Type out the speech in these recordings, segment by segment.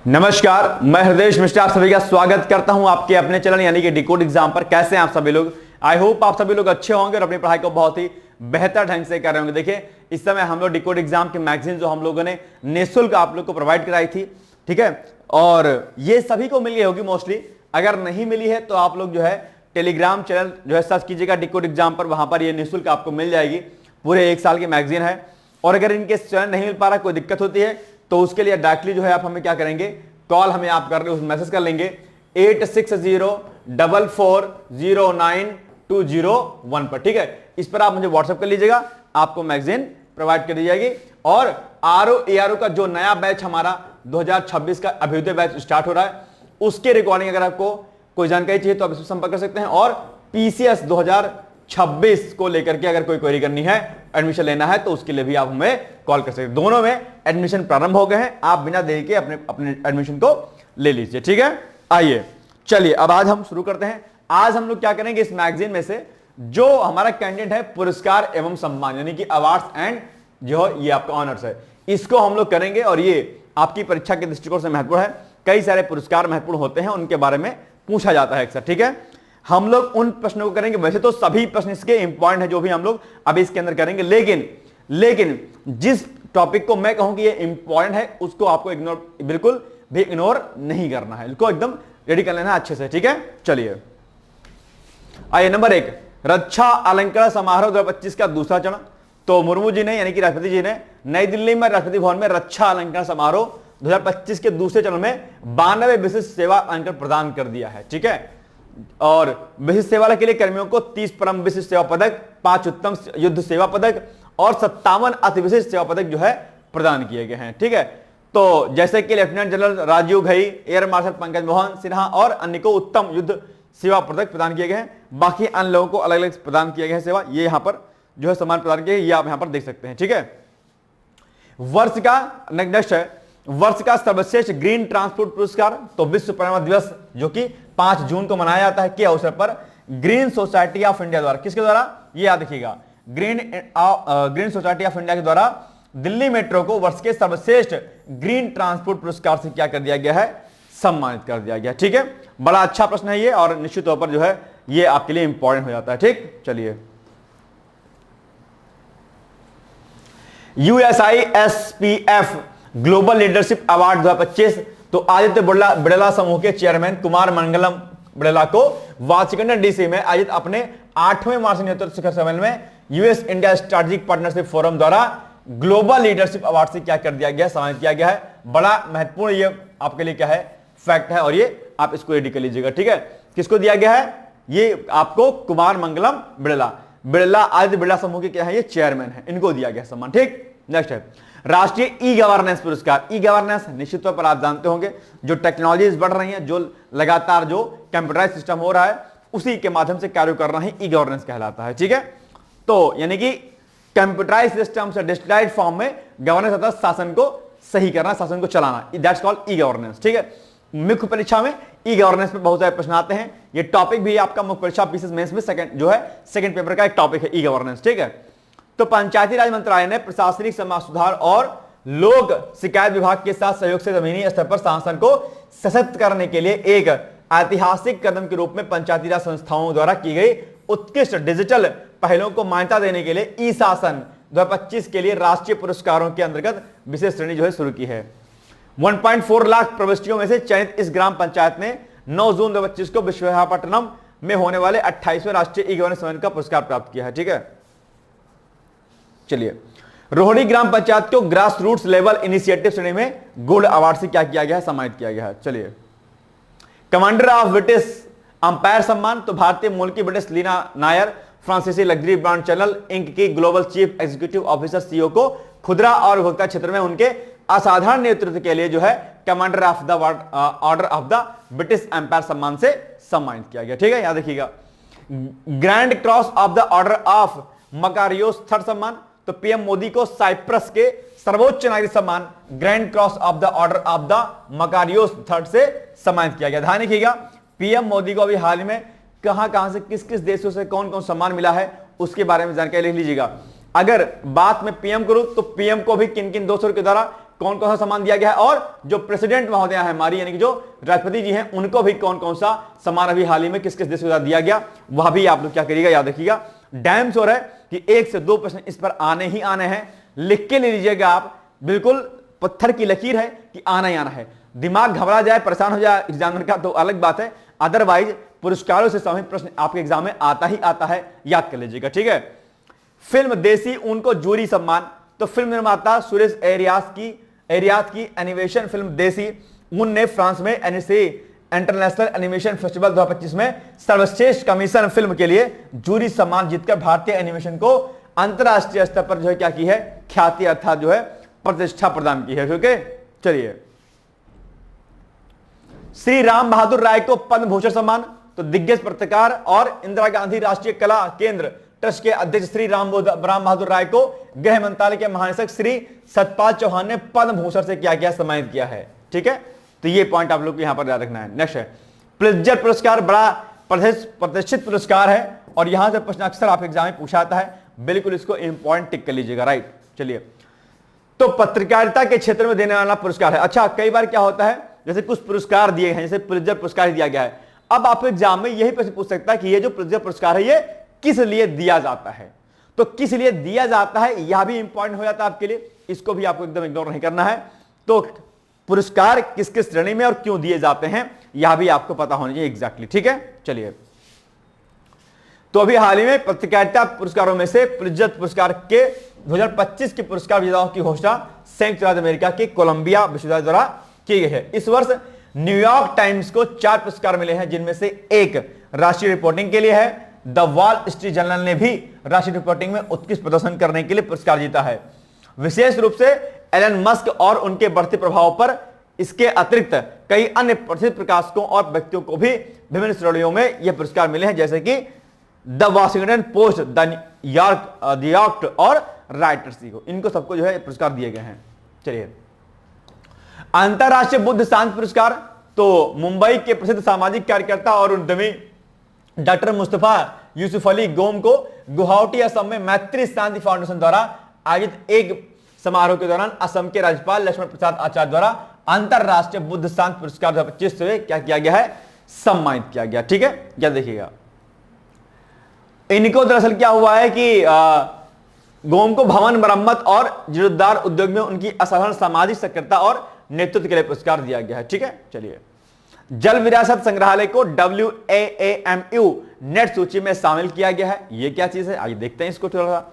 नमस्कार, मैं हृदय मिश्रा आप सभी का स्वागत करता हूं आपके अपने चैनल यानी कि डिकोड एग्जाम पर। कैसे हैं आप सभी लोग? आई होप आप सभी लोग अच्छे होंगे और अपनी पढ़ाई को बहुत ही बेहतर ढंग से कर रहे होंगे। देखिए, इस समय हम लोग डिकोड एग्जाम की मैगजीन जो हम लोगों ने निःशुल्क आप लोग को प्रोवाइड कराई थी, ठीक है, और ये सभी को मिल गई होगी मोस्टली। अगर नहीं मिली है तो आप लोग जो है टेलीग्राम चैनल जो है सर्च कीजिएगा डिकोड एग्जाम पर, वहां पर ये निःशुल्क आपको मिल जाएगी। पूरे 1 साल की मैगजीन है। और अगर इनके चैनल नहीं मिल पा रहा, कोई दिक्कत होती है तो उसके लिए डायरेक्टली जो है आप हमें क्या करेंगे, कॉल हमें आप कर मैसेज कर लेंगे 8604440921 पर, ठीक है। इस पर आप मुझे व्हाट्सएप कर लीजिएगा, आपको मैगजीन प्रोवाइड कर दी जाएगी। और आरओ एआरओ का जो नया बैच हमारा 2026 का अभ्युदय बैच स्टार्ट हो रहा है, उसके रिकॉर्डिंग अगर आपको कोई जानकारी चाहिए तो आप इसमें संपर्क कर सकते हैं। और पीसीएस 2026 को लेकर के अगर कोई क्वेरी करनी है, एडमिशन लेना है, तो उसके लिए भी आप हमें कॉल कर सकते हैं। दोनों में एडमिशन प्रारंभ हो गए हैं, आप बिना देरी के अपने एडमिशन को ले लीजिए, ठीक है। आइए चलिए अब आज हम शुरू करते हैं। आज हम लोग क्या करेंगे, इस मैगजीन में से जो हमारा कैंडिडेट है पुरस्कार एवं सम्मान यानी कि अवार्ड्स एंड जो ये आपका ऑनर्स है, इसको हम लोग करेंगे। और ये आपकी परीक्षा के दृष्टिकोण से महत्वपूर्ण है। कई सारे पुरस्कार महत्वपूर्ण होते हैं, उनके बारे में पूछा जाता है अक्सर, ठीक है। हम लोग उन प्रश्नों को करेंगे। वैसे तो सभी प्रश्न इसके इंपॉर्टेंट है जो भी हम लोग अभी इसके अंदर करेंगे, लेकिन जिस टॉपिक को मैं कहूं कि ये इंपॉर्टेंट है, उसको आपको बिल्कुल भी इग्नोर नहीं करना है, इसको एकदम रेडी कर लेना अच्छे से, ठीक है। चलिए आइए, नंबर 1, रक्षा अलंकरण समारोह 2025 का दूसरा चरण। तो मुर्मू जी ने यानी कि राष्ट्रपति जी ने नई दिल्ली में राष्ट्रपति भवन में रक्षा अलंकरण समारोह 2025 के दूसरे चरण में 92 विशिष्ट सेवा अलंकरण प्रदान कर दिया है, ठीक है। और विशिष्ट सेवा के लिए कर्मियों को 30 परम विशिष्ट सेवा पदक, 5 उत्तम युद्ध सेवा पदक और 57 अति विशिष्ट सेवा पदक जो है प्रदान किए गए हैं, ठीक है। तो जैसे कि lieutenant general Rajiv Ghai, air marshal Pankaj Mohan Sinha और अन्य को उत्तम युद्ध सेवा पदक प्रदान किए गए हैं। बाकी अन्य लोगों को अलग अलग प्रदान किए गए हैं सेवा, ये यहां पर जो है सम्मान प्रदान किए, ये आप यहां पर देख सकते हैं, ठीक है। वर्ष का नेक्स्ट है वर्ष का सर्वश्रेष्ठ ग्रीन ट्रांसपोर्ट पुरस्कार। तो विश्व पर्यावरण दिवस जो कि 5 जून को मनाया जाता है के अवसर पर ग्रीन सोसाइटी ऑफ इंडिया द्वारा, किसके द्वारा, ये याद रखिएगा, ग्रीन सोसाइटी ऑफ इंडिया के द्वारा दिल्ली मेट्रो को वर्ष के सर्वश्रेष्ठ ग्रीन ट्रांसपोर्ट पुरस्कार से क्या कर दिया गया है, सम्मानित कर दिया गया, ठीक है। बड़ा अच्छा प्रश्न है ये, और निश्चित तौर पर जो है ये आपके लिए इंपॉर्टेंट हो जाता है, ठीक। चलिए, USISPF ग्लोबल लीडरशिप अवार्ड 2025। तो आदित्य बिड़ला समूह के चेयरमैन कुमार मंगलम बिड़ला को वाशिंगटन डीसी में आयोजित अपने 8वें वार्षिक नेतृत्व शिखर सम्मेलन में US India strategic partnership forum द्वारा ग्लोबल लीडरशिप अवार्ड से क्या कर दिया गया, सम्मानित किया गया है। बड़ा महत्वपूर्ण ये आपके लिए क्या है, फैक्ट है, और ये आप इसको रेडी कर लीजिएगा, ठीक है। किसको दिया गया है, ये आपको कुमार मंगलम बिड़ला आदित्य बिड़ला समूह के क्या है, ये चेयरमैन है, इनको दिया गया सम्मान, ठीक। नेक्स्ट है राष्ट्रीय ई गवर्नेंस पुरस्कार। ई गवर्नेंस निश्चित तौर पर आप जानते होंगे, जो टेक्नोलॉजीज बढ़ रही हैं, जो लगातार जो कंप्यूटराइज सिस्टम हो रहा है, उसी के माध्यम से कार्य करना ही ई गवर्नेंस कहलाता है, ठीक है। तो यानी कि कंप्यूटराइज सिस्टम से डिजिटलाइज्ड फॉर्म में गवर्नेंस अर्थात शासन को सही करना, शासन को चलाना, दैट्स कॉल्ड ई गवर्नेंस, ठीक है। मुख्य परीक्षा में ई गवर्नेंस में बहुत सारे प्रश्न आते हैं। ये टॉपिक भी आपका मुख्य परीक्षा पीसीएस मेंस में सेकंड पेपर का एक टॉपिक है, ई गवर्नेंस, ठीक है। तो पंचायती राज मंत्रालय ने प्रशासनिक समाज सुधार और लोक शिकायत विभाग के साथ सहयोग से जमीनी स्तर पर शासन को सशक्त करने के लिए एक ऐतिहासिक कदम के रूप में पंचायती राज संस्थाओं द्वारा की गई उत्कृष्ट डिजिटल पहलों को मान्यता देने के लिए ई शासन 2025 के लिए राष्ट्रीय पुरस्कारों के अंतर्गत विशेष श्रेणी जो है शुरू की है। 1.4 लाख प्रविष्टियों में से चयनित इस ग्राम पंचायत ने 9 जून 2025 को विशाखापट्टनम में होने वाले 28वें राष्ट्रीय ई गवर्नेंस सम्मेलन का पुरस्कार प्राप्त किया है, ठीक है। चलिए, रोहिणी ग्राम पंचायत को ग्रास रूट्स लेवल इनिशिएटिव श्रेणी में गोल्ड अवार्ड से क्या किया गया है, सम्मानित किया गया है। चलिए, कमांडर ऑफ ब्रिटिश अंपायर सम्मान। तो भारतीय मूल की ब्रिटिश लीना नायर फ्रांसीसी लग्जरी ब्रांड चैनल इंक की global chief executive officer CEO को खुदरा और उपभोक्ता क्षेत्र में उनके असाधारण नेतृत्व के लिए जो है commander of the order of the British umpire सम्मान से सम्मानित किया गया, ठीक है, याद रखिएगा। Grand cross of the order of Makarios third सम्मान। तो पीएम मोदी को साइप्रस के सर्वोच्च नागरिक सम्मान grand cross of the order of the Makarios third से सम्मानित किया गया। ध्यान रखिएगा, पीएम मोदी को अभी हाल में कहां से किस किस देशों से कौन कौन सम्मान मिला है, उसके बारे में जानकारी लिख लीजिएगा। अगर बात में पीएम करूं तो पीएम को भी किन किन देशों के द्वारा कौन कौन सा सम्मान दिया गया है, और जो प्रेसिडेंट महोदय है हमारी, यानी कि जो राष्ट्रपति जी हैं, उनको भी कौन कौन सा सम्मान अभी हाल ही में किस किस देश को दिया गया, वह भी आप लोग क्या करिएगा, याद रखिएगा। डैम श्योर है कि 1 से 2 प्रश्न इस पर आने ही आने हैं, लिख के ले लीजिएगा आप, बिल्कुल पत्थर की लकीर है कि आना ही आना है। दिमाग घबरा जाए, परेशान हो जाए एग्जामिनर का तो अलग बात है, अदरवाइज पुरस्कारों से संबंधित प्रश्न आपके एग्जाम में आता ही आता है, याद कर लीजिएगा, ठीक है। फिल्म देसी ऊन को जूरी सम्मान, तो फिल्म निर्माता सुरेश एरियात की एनिमेशन फिल्म देसी ऊन ने फ्रांस में एनएसए इंटरनेशनल एनिमेशन फेस्टिवल 2025 में सर्वश्रेष्ठ कमीशन फिल्म के लिए जूरी सम्मान जीतकर भारतीय एनिमेशन को अंतरराष्ट्रीय स्तर पर जो है क्या की है, ख्याति अर्थात जो है प्रतिष्ठा प्रदान की है। ओके, चलिए। श्री राम बहादुर राय को पद्म भूषण सम्मान, तो दिग्गज पत्रकार और इंदिरा गांधी राष्ट्रीय कला केंद्र ट्रस्ट के अध्यक्ष श्री राम बहादुर राय को गृह मंत्रालय के महानिदेशक श्री सतपाल चौहान ने पद्म भूषण से क्या किया, सम्मानित किया है, ठीक है। तो ये पॉइंट आप लोग को यहां पर याद रखना है। नेक्स्ट है प्रित्जर पुरस्कार, बड़ा प्रतिष्ठित पुरस्कार है और यहां से प्रश्न अक्सर आप एग्जाम में पूछा आता है, बिल्कुल इसको इंपॉर्टेंट टिक कर लीजिएगा, राइट। चलिए, तो पत्रकारिता के क्षेत्र में देने वाला पुरस्कार है। अच्छा, कई बार क्या होता है, जैसे कुछ पुरस्कार दिए हैं, जैसे प्रित्जर पुरस्कार दिया गया है, अब आप एग्जाम में यही प्रश्न पूछ सकता है कि ये जो प्रित्जर पुरस्कार है ये किस लिए दिया जाता है, तो किस लिए दिया जाता है यह भी इंपॉर्टेंट हो जाता है आपके लिए, इसको भी आपको एकदम इग्नोर नहीं करना है। तो पुरस्कार किस किस श्रेणी में और क्यों दिए जाते हैं यह भी आपको पता होना चाहिए एग्जैक्टली, ठीक है। चलिए, तो अभी हाल ही में पत्रकारिता पुरस्कारों में से प्रित्जर पुरस्कार के 2025 के पुरस्कार विजेताओं की घोषणा संयुक्त राज्य अमेरिका के कोलंबिया विश्वविद्यालय द्वारा की गई है। इस वर्ष न्यूयॉर्क टाइम्स को 4 पुरस्कार मिले हैं, जिनमें से एक राष्ट्रीय रिपोर्टिंग के लिए है। द वॉल स्ट्रीट जर्नल ने भी राष्ट्रीय रिपोर्टिंग में उत्कृष्ट प्रदर्शन करने के लिए पुरस्कार जीता है। विशेष रूप से एलन मस्क और उनके बढ़ते प्रभाव पर इसके अतिरिक्त कई अन्य प्रसिद्ध प्रकाशकों और व्यक्तियों को भी विभिन्न श्रेणियों में यह पुरस्कार मिले हैं, जैसे कि the Washington post, the New York और राइटर्स को, इनको सबको जो है पुरस्कार दिए गए हैं। चलिए, अंतरराष्ट्रीय बुद्ध शांति पुरस्कार, तो मुंबई के प्रसिद्ध सामाजिक कार्यकर्ता और उद्यमी डॉक्टर मुस्तफा यूसुफ अली गोम को गुवाहाटी असम में मैत्री शांति फाउंडेशन द्वारा आयोजित एक समारोह के दौरान असम के राज्यपाल लक्ष्मण प्रसाद आचार्य द्वारा अंतरराष्ट्रीय बुद्ध शांति पुरस्कार 2025 से क्या किया गया है, सम्मानित किया गया, ठीक है। क्या देखिएगा, इनको दरअसल क्या हुआ है कि गोम को भवन मरम्मत और जीर्णोद्धार उद्योग में उनकी असाधारण सामाजिक सक्रियता और नेतृत्व के लिए पुरस्कार दिया गया है, ठीक है। चलिए, जल विरासत संग्रहालय को WAAMU नेट सूची में शामिल किया गया है। यह क्या चीज है, आइए देखते हैं इसको थोड़ा,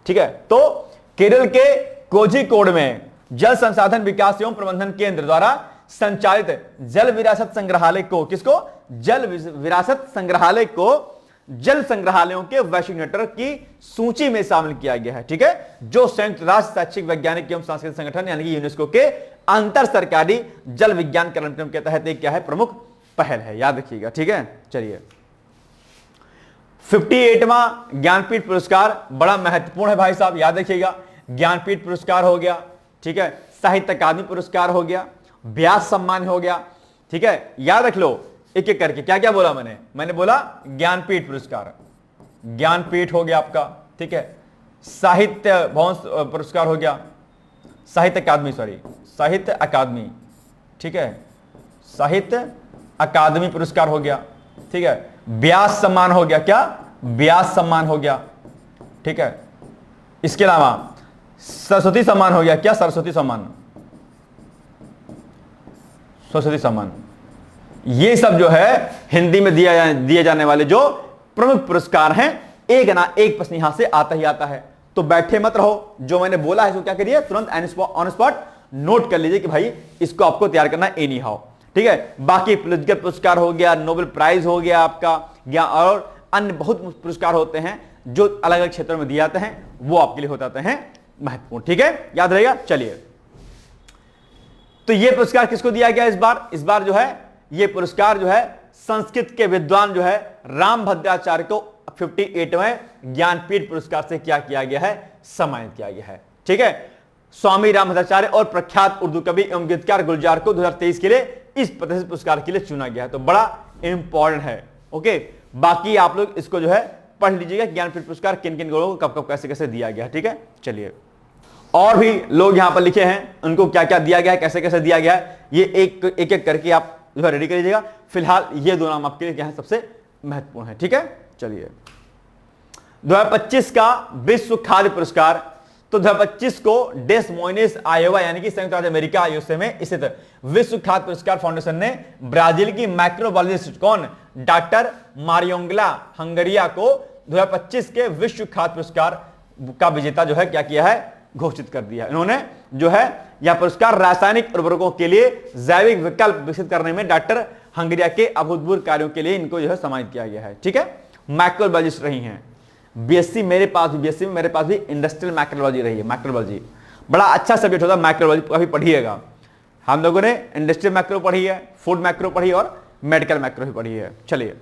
ठीक है। तो केरल के कोझिकोड में जल संसाधन विकास एवं प्रबंधन केंद्र द्वारा संचालित जल विरासत संग्रहालय को, किसको, जल विरासत संग्रहालय को जल संग्रहालयों के वैश्विक नेटवर्क की सूची में शामिल किया गया है, ठीक है, जो संयुक्त राष्ट्र शैक्षिक वैज्ञानिक एवं सांस्कृतिक संगठन यानी कि यूनेस्को के अंतर सरकारी जल विज्ञान कार्यक्रम के तहत एक क्या है, प्रमुख पहल है, याद रखिएगा, ठीक है। चलिए, 58वां ज्ञानपीठ पुरस्कार बड़ा महत्वपूर्ण है भाई साहब, याद रखिएगा। ज्ञानपीठ पुरस्कार हो गया, ठीक है, साहित्य अकादमी पुरस्कार हो गया, व्यास सम्मान हो गया, ठीक है। याद रख लो एक एक करके, क्या क्या बोला मैंने बोला ज्ञानपीठ पुरस्कार, ज्ञानपीठ हो गया आपका, ठीक है, साहित्य भवन पुरस्कार हो गया, साहित्य अकादमी, ठीक है, साहित्य अकादमी पुरस्कार हो गया, ठीक है, व्यास सम्मान हो गया, क्या, व्यास सम्मान हो गया, ठीक है। इसके अलावा सरस्वती सम्मान हो गया, क्या, सरस्वती सम्मान। ये सब जो है हिंदी में दिए जाने वाले जो प्रमुख पुरस्कार हैं, एक ना एक प्रश्न यहां से आता ही आता है। तो बैठे मत रहो, जो मैंने बोला है इसको क्या करिए, तुरंत ऑन स्पॉट नोट कर लीजिए कि भाई इसको आपको तैयार करना एनी हाउ, ठीक है। बाकी प्रित्जर पुरस्कार हो गया, नोबेल प्राइज हो गया आपका, या और अन्य बहुत पुरस्कार होते हैं जो अलग अलग क्षेत्रों में दिए जाते हैं, वो आपके लिए हो जाते हैं महत्वपूर्ण, ठीक है, याद रहेगा। चलिए, तो ये पुरस्कार किसको दिया गया इस बार जो है ये पुरस्कार जो है संस्कृत के विद्वान जो है राम भद्राचार्य को 58वें ज्ञानपीठ पुरस्कार से क्या किया गया है, सम्मानित किया गया है, ठीक है। स्वामी राम भद्राचार्य और प्रख्यात उर्दू कवि एवं गीतकार गुलजार को 2023 के लिए इस प्रतिष्ठित पुरस्कार के लिए चुना गया है, तो बड़ा इंपॉर्टेंट है, ओके। बाकी आप लोग इसको जो है पढ़ लीजिएगा, ज्ञानपीठ पुरस्कार किन किन लोगों को कब कब कैसे कैसे दिया गया, ठीक है। चलिए, और भी लोग यहां पर लिखे हैं, उनको क्या क्या दिया गया है, कैसे कैसे दिया गया है, ये एक एक करके आप जो है रेडी कर लीजिएगा। फिलहाल ये दो नाम आपके लिए क्या है, सबसे महत्वपूर्ण है। ठीक है, चलिए 2025 का विश्व खाद्य पुरस्कार, तो 2025 को डेस मोइनेस आयोवा यानी कि संयुक्त राज्य अमेरिका यूएसए में स्थित विश्व खाद्य पुरस्कार फाउंडेशन ने ब्राजील की माइक्रोबायोलॉजिस्ट कौन, डॉक्टर मारियोंगला हंगरिया को 2025 के विश्व खाद्य पुरस्कार का विजेता जो है क्या किया है, घोषित कर दिया। इन्होंने जो है यह पुरस्कार रासायनिक उर्वरकों के लिए जैविक विकल्प विकसित करने में डॉक्टर हंगरिया के अभूतपूर्व कार्यों के लिए इनको जो है सम्मानित किया गया है। ठीक है, माइक्रोबायोलॉजिस्ट रही हैं। बीएससी मेरे पास भी, बीएससी में मेरे पास भी इंडस्ट्रियल माइक्रोबायोलॉजी रही है। माइक्रोबायोलॉजी बड़ा अच्छा सब्जेक्ट होता है, माइक्रोबायोलॉजी काफी पढ़िएगा। हम लोगों ने इंडस्ट्रियल माइक्रो पढ़ी है, फूड माइक्रो पढ़ी और मेडिकल माइक्रो भी पढ़ी है। चलिए,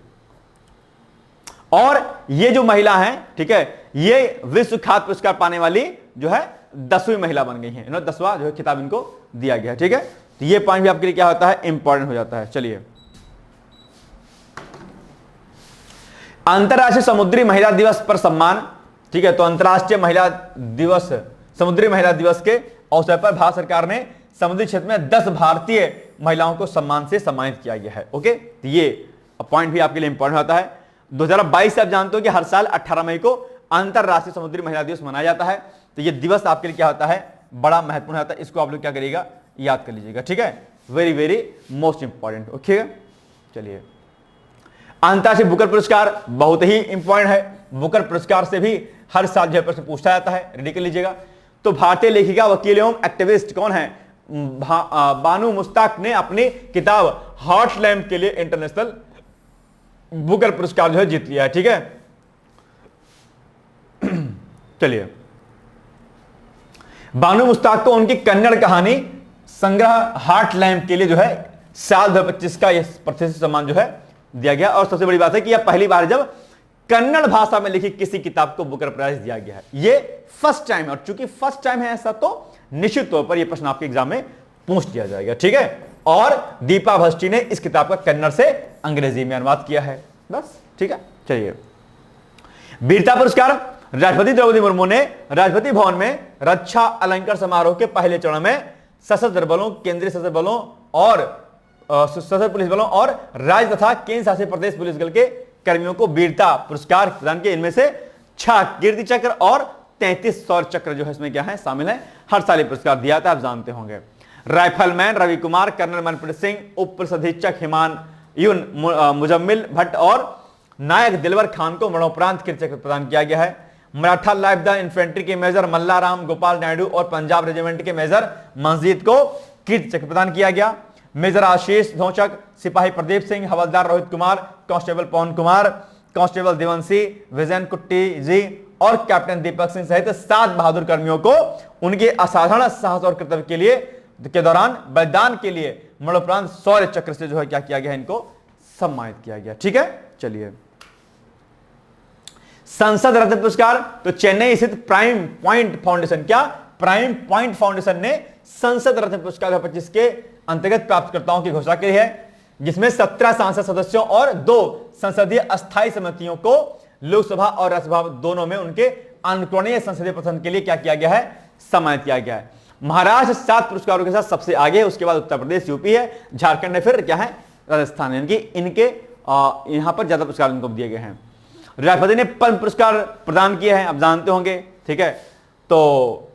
और ये जो महिला है, ठीक है, ये विश्व खाद्य पुरस्कार पाने वाली जो है 10वीं महिला बन गई है। इन्होंने 10वां जो है खिताब इनको दिया गया है। ठीक है, तो ये पॉइंट भी आपके लिए क्या होता है, इंपॉर्टेंट हो जाता है। चलिए, अंतरराष्ट्रीय समुद्री महिला दिवस पर सम्मान। ठीक है, तो अंतरराष्ट्रीय महिला दिवस, समुद्री महिला दिवस के अवसर पर भारत सरकार ने समुद्री क्षेत्र में 10 भारतीय महिलाओं को सम्मान से सम्मानित किया गया है। ओके, तो ये पॉइंट भी आपके लिए इंपॉर्टेंट होता है। 2022 से आप जानते हो कि हर साल 18 मई को अंतरराष्ट्रीय समुद्री महिला दिवस मनाया जाता है। तो ये दिवस आपके लिए क्या होता है, बड़ा महत्वपूर्ण होता है। इसको आप लोग क्या करिएगा, याद कर लीजिएगा। ठीक है, very very most important. Okay, चलिए, अंतरराष्ट्रीय बुकर पुरस्कार बहुत ही इंपॉर्टेंट है। बुकर पुरस्कार से भी हर साल जो है प्रश्न पूछा जाता है, रेडी कर लीजिएगा। तो भारतीय लेखिका, वकील एवं एक्टिविस्ट कौन है, बानू मुश्ताक ने अपनी किताब हार्ट लैम्प के लिए इंटरनेशनल बुकर पुरस्कार जो है जीत लिया है। ठीक है, चलिए, बानू मुश्ताक को उनकी कन्नड़ कहानी संग्रह हार्ट लैम्प के लिए जो है साल 2025 का यह प्रतिष्ठित सम्मान जो है दिया गया। और सबसे बड़ी बात है कि यह पहली बार जब कन्नड़ भाषा में लिखी किसी किताब को बुकर प्राइज दिया गया है। ये फर्स्ट टाइम है, और चूंकि फर्स्ट टाइम है ऐसा, तो निश्चित तौर पर यह प्रश्न आपके एग्जाम में पूछ लिया जाएगा। ठीक है, और दीपा भस्टी ने इस किताब का कन्नड़ से अंग्रेजी में अनुवाद किया है। बस, ठीक है, चलिए, वीरता पुरस्कार, राष्ट्रपति द्रौपदी मुर्मू ने राष्ट्रपति भवन में रक्षा अलंकार समारोह के पहले चरण में सशस्त्र बलों, केंद्रीय सशस्त्र बलों और सशस्त्र पुलिस बलों और राज्य तथा केंद्र शासित प्रदेश पुलिस बल के कर्मियों को वीरता पुरस्कार प्रदान किए। इनमें से 6 कीर्ति चक्र और 33 शौर्य चक्र जो है इसमें क्या है, शामिल है। हर साल ये पुरस्कार दिया था, आप जानते होंगे। राइफलमैन रवि कुमार, कर्नल मनप्रीत सिंह, उप पुलिस अधीक्षक हिमायुन मुजम्मिल भट्ट और नायक दिलवर खान को मरणोपरांत कीर्ति चक्र प्रदान किया गया है। मराठा लाइफ द इन्फेंट्री के मेजर मल्लाराम गोपाल नायडू और पंजाब रेजिमेंट के मेजर मंजीत को कीर्ति चक्र प्रदान किया गया। मेजर आशीष धोचक, सिपाही प्रदीप सिंह, हवलदार रोहित कुमार, कांस्टेबल पवन कुमार, कांस्टेबल देवंशी, विजयन कुट्टी जी और कैप्टन दीपक सिंह सहित 7 बहादुर कर्मियों को उनके असाधारण साहस और कर्तव्य के लिए के दौरान बलिदान के लिए मरणोपरांत शौर्य चक्र से जो है क्या किया गया, इनको सम्मानित किया गया। ठीक है, चलिए, संसद रत्न पुरस्कार, तो चेन्नई स्थित प्राइम पॉइंट फाउंडेशन, क्या प्राइम पॉइंट फाउंडेशन ने संसद रत्न पुरस्कार 2025 के अंतर्गत प्राप्तकर्ताओं की घोषणा की है, जिसमें 17 सांसद सदस्यों और 2 संसदीय अस्थायी समितियों को लोकसभा और राज्यसभा दोनों में उनके अनुकरणीय संसदीय प्रबंधन के लिए क्या किया गया है, सम्मानित किया गया है। महाराष्ट्र 7 पुरस्कारों के साथ सबसे आगे है, उसके बाद उत्तर प्रदेश, यूपी है, झारखंड है, फिर क्या है, राजस्थान है। इनकी इनके यहां पर ज्यादा पुरस्कार इनको दिए गए हैं। राष्ट्रपति ने पद्म पुरस्कार प्रदान किए हैं, आप जानते होंगे। ठीक है, तो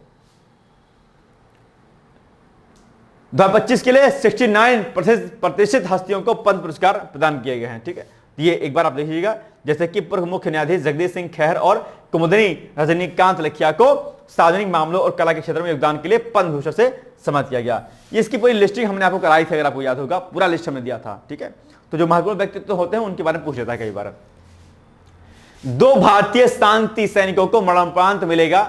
2025 के लिए 69 प्रतिष्ठित हस्तियों को पद्म पुरस्कार प्रदान किए गए हैं। ठीक है, ये एक बार आप देखिएगा, जैसे कि पूर्व मुख्य न्यायाधीश जगदीश सिंह खेर और कुमुदनी रजनीकांत लखिया को सार्वजनिक मामलों और कला के क्षेत्र में योगदान के लिए पद्म भूषण से सम्मानित किया गया। इसकी पूरी लिस्टिंग हमने आपको कराई थी, अगर आपको याद होगा, पूरा लिस्ट हमने दिया था। ठीक है, तो जो महत्वपूर्ण व्यक्तित्व होते हैं उनके बारे में पूछ लेता है कई बार। 2 भारतीय शांति सैनिकों को मरणोपरांत मिलेगा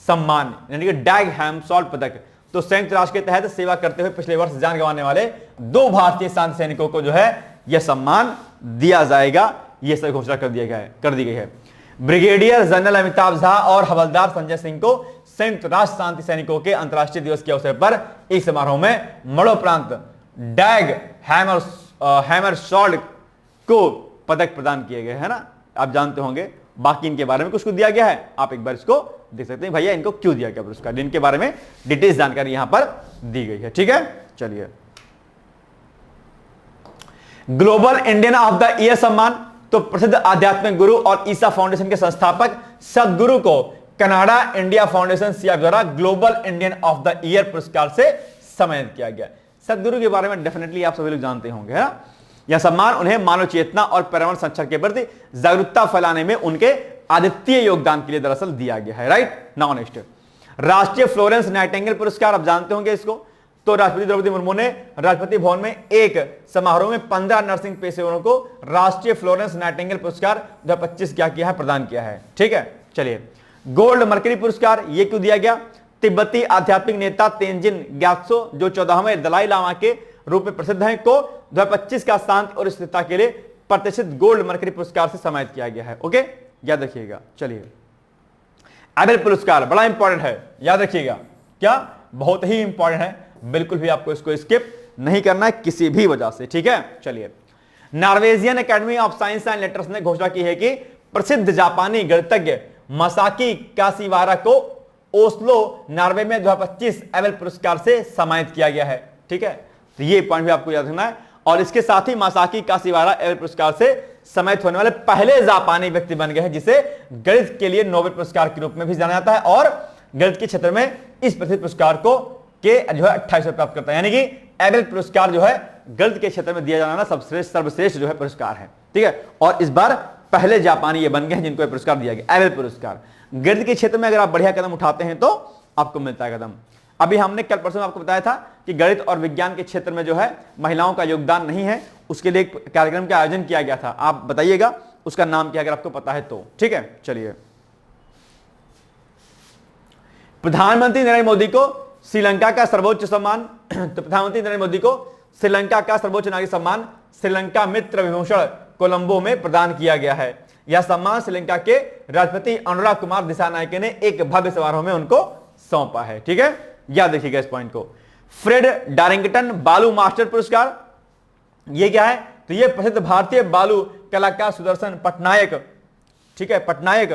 सम्मान, यानी कि डैग हैमशॉल्ट पदक। तो संयुक्त राष्ट्र के तहत सेवा करते हुए पिछले वर्ष जान गंवाने वाले 2 भारतीय शांति सैनिकों को जो है यह सम्मान दिया जाएगा, यह सब घोषणा कर दी गई है। ब्रिगेडियर जनरल अमिताभ झा और हवलदार संजय सिंह को संयुक्त राष्ट्र शांति सैनिकों के अंतर्राष्ट्रीय दिवस के अवसर पर एक समारोह में मरणोपरांत डैग हैमरशॉल्ट को पदक प्रदान किए गए, है ना, आप जानते होंगे। बाकी इनके बारे में कुछ दिया गया है, आप एक बार इसको देख सकते हैं भैया इनको क्यों दिया गया पुरस्कार, इनके बारे में डिटेल्स जानकारी यहां पर दी गई है। ठीक है, चलिए global Indian of the year सम्मान, तो प्रसिद्ध आध्यात्मिक गुरु और ईसा फाउंडेशन के संस्थापक सदगुरु को कनाडा इंडिया फाउंडेशन सीआईएफ द्वारा global Indian of the year पुरस्कार से सम्मानित किया गया। सदगुरु के बारे में डेफिनेटली आप सभी लोग जानते होंगे, है ना। यह सम्मान उन्हें मानव चेतना और पर्यावरण संरक्षण के प्रति जागरूकता फैलाने में उनके अद्वितीय योगदान के लिए दरअसल दिया गया है। राइट, नाउ नेक्स्ट राष्ट्रीय फ्लोरेंस नाइटिंगेल पुरस्कार, आप जानते होंगे इसको। तो राष्ट्रपति द्रौपदी मुर्मू ने राष्ट्रपति भवन में एक समारोह में 15 नर्सिंग पेशेवरों को राष्ट्रीय फ्लोरेंस नाइटिंगेल पुरस्कार 2025 क्या किया है, प्रदान किया है। ठीक है, चलिए गोल्ड मर्करी पुरस्कार ये क्यों दिया गया, तिब्बती आध्यात्मिक नेता तेंजिन ग्यात्सो जो 14वें दलाई लामा के रूप में प्रसिद्ध हैं को 2025 का शांति और स्थिरता के लिए प्रतिष्ठित गोल्ड मर्करी पुरस्कार से सम्मानित किया गया है। ओके, याद रखिएगा। चलिए एबेल पुरस्कार बड़ा इंपॉर्टेंट है, याद रखिएगा, क्या बहुत ही इंपॉर्टेंट है, बिल्कुल भी आपको इसको स्किप नहीं करना है किसी भी वजह से। ठीक है, चलिए Norwegian academy of science and letters ने घोषणा की है कि प्रसिद्ध जापानी गणितज्ञ मसाकी काशिवारा को ओस्लो नॉर्वे में 2025 एबेल पुरस्कार से सम्मानित किया गया है। ठीक है, तो ये पॉइंट भी आपको याद रखना है। और इसके साथ ही मसाकी काशिवारा एबेल पुरस्कार से सम्मानित होने वाले पहले जापानी व्यक्ति बन गए हैं जिसे गणित के लिए नोबेल पुरस्कार के रूप में भी जाना जाता है, और गणित के क्षेत्र में इस प्रतिष्ठित पुरस्कार को के जो है 28 प्राप्त करता है। यानी कि एबेल पुरस्कार जो है गणित के क्षेत्र में दिया जाना सबश्रेष्ठ सर्वश्रेष्ठ जो है पुरस्कार है। ठीक है, और इस बार पहले जापानी ये बन गए हैं जिनको ये पुरस्कार दिया गया, एबेल पुरस्कार। गणित के क्षेत्र में अगर आप बढ़िया कदम उठाते हैं तो आपको मिलता है कदम। अभी हमने कल परसों आपको बताया था कि गणित और विज्ञान के क्षेत्र में जो है महिलाओं का योगदान नहीं है, उसके लिए एक कार्यक्रम का आयोजन किया गया था, आप बताइएगा उसका नाम क्या, अगर आपको पता है तो। ठीक है, चलिए प्रधानमंत्री नरेंद्र मोदी को श्रीलंका का सर्वोच्च सम्मान, तो प्रधानमंत्री नरेंद्र मोदी को श्रीलंका का सर्वोच्च नागरिक सम्मान श्रीलंका मित्र विभूषण कोलंबो में प्रदान किया गया है। यह सम्मान श्रीलंका के राष्ट्रपति अनुराग कुमार दिसानायके ने एक भव्य समारोह में उनको सौंपा है। ठीक है, याद रखिएगा इस पॉइंट को। फ्रेड डारिंगटन बालू मास्टर पुरस्कार ये क्या है, तो ये प्रसिद्ध भारतीय बालू कलाकार सुदर्शन पटनायक, ठीक है, पटनायक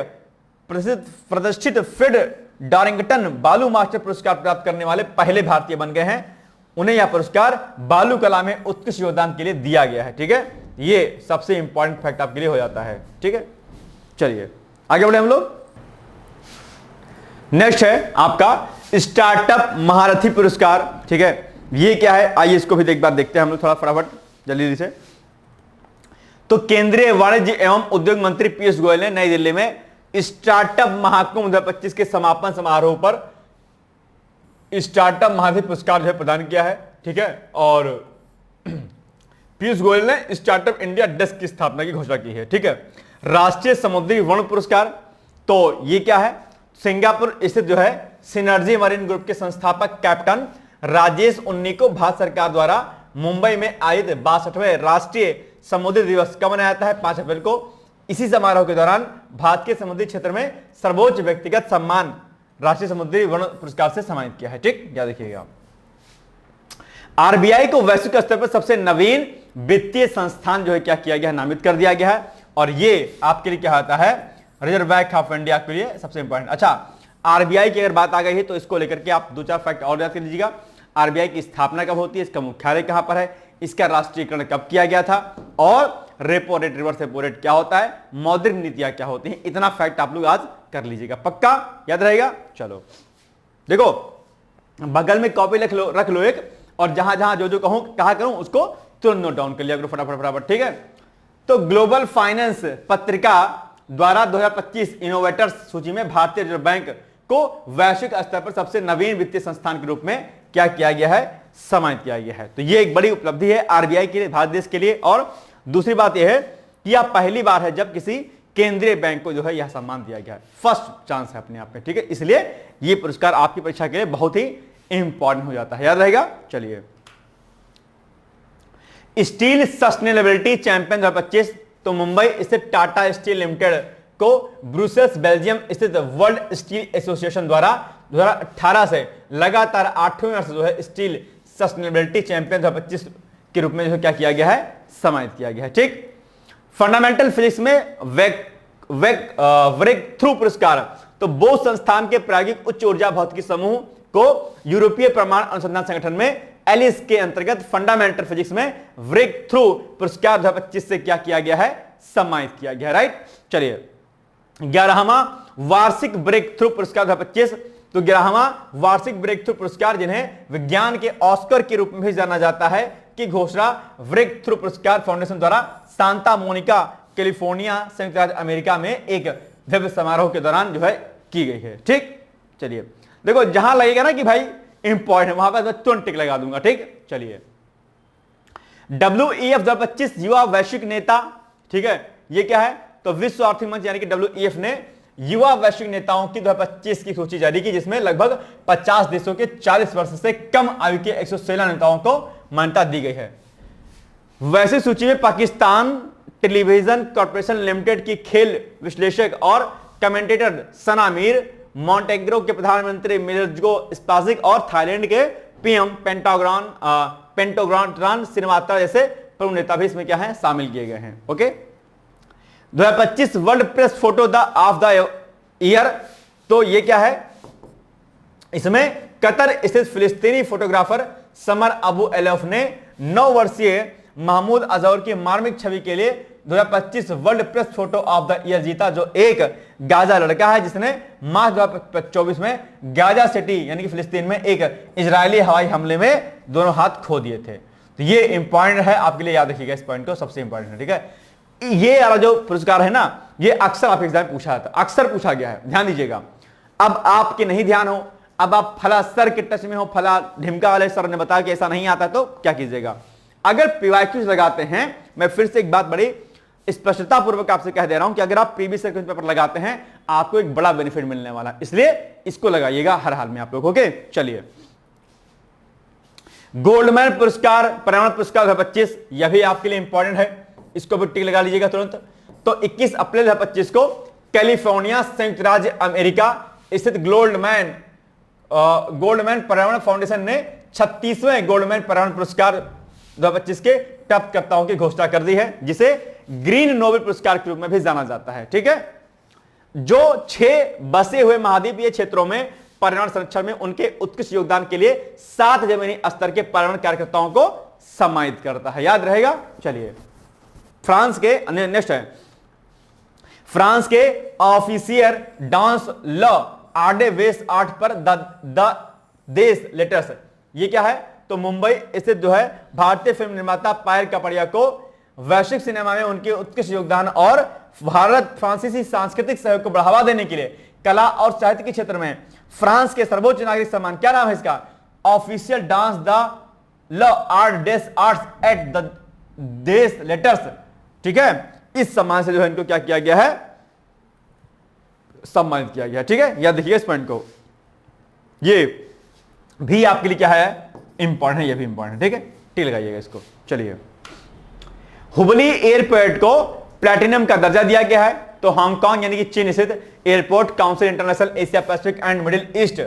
प्रतिष्ठित फ्रेड डारिंगटन बालू मास्टर पुरस्कार प्राप्त करने वाले पहले भारतीय बन गए हैं। उन्हें यह पुरस्कार बालू कला में उत्कृष्ट योगदान के लिए दिया गया है। ठीक है, ये सबसे इंपॉर्टेंट फैक्ट आपके लिए हो जाता है। ठीक है, चलिए आगे बढ़े हम लोग। नेक्स्ट है आपका स्टार्टअप महारथी पुरस्कार। ठीक है, ये क्या है, आइए इसको भी एक बार देखते हैं हम लोग थोड़ा फटाफट जल्दी से। तो केंद्रीय वाणिज्य एवं उद्योग मंत्री पीयूष गोयल ने नई दिल्ली में स्टार्टअप महाकुंभ 2025 के समापन समारोह पर स्टार्टअप महारथी पुरस्कार जो है प्रदान किया है। ठीक है, और पीयूष गोयल ने स्टार्टअप इंडिया डेस्क की स्थापना की घोषणा की है। ठीक है, राष्ट्रीय समुद्री वर्ण पुरस्कार, तो ये क्या है, सिंगापुर स्थित जो है सिनर्जी मरीन ग्रुप के संस्थापक कैप्टन राजेश उन्नी को भारत सरकार द्वारा मुंबई में आयोजित 62वें राष्ट्रीय समुद्री दिवस कब मनाया जाता है, 5 अप्रैल को। इसी समारोह के दौरान भारत के समुद्री क्षेत्र में सर्वोच्च व्यक्तिगत सम्मान राष्ट्रीय समुद्री वर्ण पुरस्कार से सम्मानित किया है। ठीक, याद रखिएगा। आरबीआई को वैश्विक स्तर पर सबसे नवीन वित्तीय संस्थान जो है क्या किया गया है, नामित कर दिया गया है, और ये आपके लिए क्या होता है, रिजर्व बैंक ऑफ इंडिया के लिए सबसे इंपॉर्टेंट। अच्छा, आरबीआई की अगर बात आ गई है तो इसको लेकर के आप 2-4 फैक्ट और याद कर लीजिएगा। आरबीआई की स्थापना कब होती है, इसका मुख्यालय कहां पर है, इसका राष्ट्रीयकरण कब किया गया था, और repo rate reverse repo rate क्या होता है, मौद्रिक नीतियां क्या होती हैं, इतना फैक्ट आप लोग आज कर लीजिएगा, पक्का याद रहेगा। चलो देखो, बगल में कॉपी रख लो एक, और जहां जहां जो जो कहूं कहा करूं उसको तुरंत नोट डाउन कर लिया करो फटाफट फटाफट। ठीक है, तो ग्लोबल फाइनेंस पत्रिका द्वारा 2025 इनोवेटर्स सूची में भारतीय रिजर्व बैंक को वैश्विक स्तर पर सबसे नवीन वित्तीय संस्थान के रूप में क्या किया गया है, सम्मानित किया गया है। तो यह एक बड़ी उपलब्धि है आरबीआई के लिए, भारत देश के लिए। और दूसरी बात यह है कि यह पहली बार है जब किसी केंद्रीय बैंक को जो है यह सम्मान दिया गया है, फर्स्ट चांस है अपने आप में। ठीक है, इसलिए यह पुरस्कार आपकी परीक्षा के लिए बहुत ही इंपॉर्टेंट हो जाता है, याद रहेगा। चलिए स्टील सस्टेनेबिलिटी चैंपियन 2025, तो मुंबई स्थित टाटा स्टील लिमिटेड को ब्रुसेल्स बेल्जियम स्थित वर्ल्ड स्टील एसोसिएशन द्वारा 2018 से लगातार 8वें वर्ष जो है स्टील सस्टेनेबिलिटी चैंपियन 2025 के रूप में जो क्या किया गया है, सम्मानित किया गया है। ठीक, फंडामेंटल फिजिक्स में ब्रेक थ्रू पुरस्कार, तो बोस संस्थान के प्रायोगिक उच्च ऊर्जा भौतिकी समूह को यूरोपीय परमाणु अनुसंधान संगठन में एलिस के अंतर्गत फंडामेंटल फिजिक्स में ब्रेक थ्रू पुरस्कार 2025 से क्या किया गया है, सम्मानित किया गया, राइट। चलिए 11वां वार्षिक ब्रेक थ्रू पुरस्कार 2025, तो 11वां वार्षिक ब्रेक थ्रू पुरस्कार जिन्हें विज्ञान के ऑस्कर के रूप में भी जाना जाता है की घोषणा ब्रेक थ्रू पुरस्कार फाउंडेशन द्वारा सांता मोनिका कैलिफोर्निया संयुक्त राज्य अमेरिका में एक भव्य समारोह के दौरान जो है की गई है, ठीक। चलिए देखो जहां लगेगा ना कि भाई इंपॉर्टेंट है वहां पर तुरंत टिक लगा दूंगा, ठीक। चलिए WEF 2025 युवा वैश्विक नेता, ठीक है, ये क्या है, तो विश्व आर्थिक मंच यानी कि WEF ने युवा वैश्विक नेताओं की 2025 की सूची जारी की, जिसमें लगभग 50 देशों के 40 वर्ष से कम आयु के 116 नेताओं को मान्यता दी गई है। वैसे सूची में पाकिस्तान टेलीविजन कॉर्पोरेशन लिमिटेड की खेल विश्लेषक और कमेंटेटर सना मीर, मॉन्टेग्रो के प्रधानमंत्री मिर्जो स्पाजिक और थाईलैंड के पीएम पेंटोग्रान श्रीवास्तव जैसे प्रमुख नेता भी इसमें क्या है, शामिल किए गए हैं। Okay, 2025 world press photo the of the year, तो ये क्या है, इसमें कतर स्थित फिलिस्तीनी फोटोग्राफर समर अबू एलफ ने 9 वर्षीय महमूद अजहर की मार्मिक छवि के लिए 2025 world press photo of the year जीता, जो एक गाजा लड़का है जिसने मार्च 2024 में गाजा सिटी यानी कि फिलिस्तीन में एक इजरायली हवाई हमले में दोनों हाथ खो दिए थे। तो ये इंपॉर्टेंट है, आपके लिए याद रखिएगा इस पॉइंट को, सबसे इंपॉर्टेंट है, ठीक है। ये वाला जो पुरस्कार है ना, ये अक्सर आप एग्जाम पूछा था, अक्सर पूछा गया है, ध्यान दीजिएगा। अब आपके नहीं ध्यान हो, अब आप फला सर के टच में हो, फला ढिमका वाले सर ने बताया कि ऐसा नहीं आता, तो क्या कीजिएगा, अगर पीवाईक्यूज लगाते हैं, मैं फिर से एक बात बड़ी स्पष्टता पूर्वक आपसे कह दे रहा हूं कि अगर आप प्रीवियस ईयर क्वेश्चन पेपर लगाते हैं आपको एक बड़ा बेनिफिट मिलने वाला है, इसलिए इसको लगाइएगा हर हाल में आप लोग। ओके, चलिए गोल्डमैन पुरस्कार पर्यावरण पुरस्कार 2025, यह भी आपके लिए इंपॉर्टेंट है, इसको भी टिक लगा लीजिएगा तुरंत। तो 21 अप्रैल 2025 को कैलिफोर्निया संयुक्त राज्य अमेरिका स्थित गोल्डमैन पर्यावरण फाउंडेशन ने 36वें गोल्डमैन पर्यावरण पुरस्कार 2025 के प्राप्तकर्ताओं की घोषणा कर दी है, जिसे ग्रीन नोबेल पुरस्कार के रूप में भी जाना जाता है, ठीक है, जो 6 बसे हुए महाद्वीपीय क्षेत्रों में पर्यावरण संरक्षण में उनके उत्कृष्ट योगदान के लिए 7 जमीनी स्तर के पर्यावरण कार्यकर्ताओं को सम्मानित करता है, याद रहेगा। चलिए फ्रांस के नेक्स्ट है, फ्रांस के ऑफिसियर डांस ल आर्डे वेस आर्ट पर द देश लेटर्स, ये क्या है, तो मुंबई स्थित जो है भारतीय फिल्म निर्माता पायल कपड़िया को वैश्विक सिनेमा में उनके उत्कृष्ट योगदान और भारत फ्रांसीसी सांस्कृतिक सहयोग को बढ़ावा देने के लिए कला और साहित्य के क्षेत्र में फ्रांस के सर्वोच्च नागरिक सम्मान, क्या नाम है इसका, official dance the law art days arts at the देश लेटर्स, ठीक है, इस सम्मान से जो है इनको क्या किया गया है, सम्मानित किया गया, ठीक है, याद देखिए इस पॉइंट को, ये भी आपके लिए क्या है, इंपॉर्टेंट है, ये भी इंपॉर्टेंट है, ठीक है, टिक लगाइएगा इसको। चलिए हुबली एयरपोर्ट को प्लैटिनम का दर्जा दिया गया है, तो हांगकांग यानी कि चीन स्थित airport council international Asia Pacific and middle east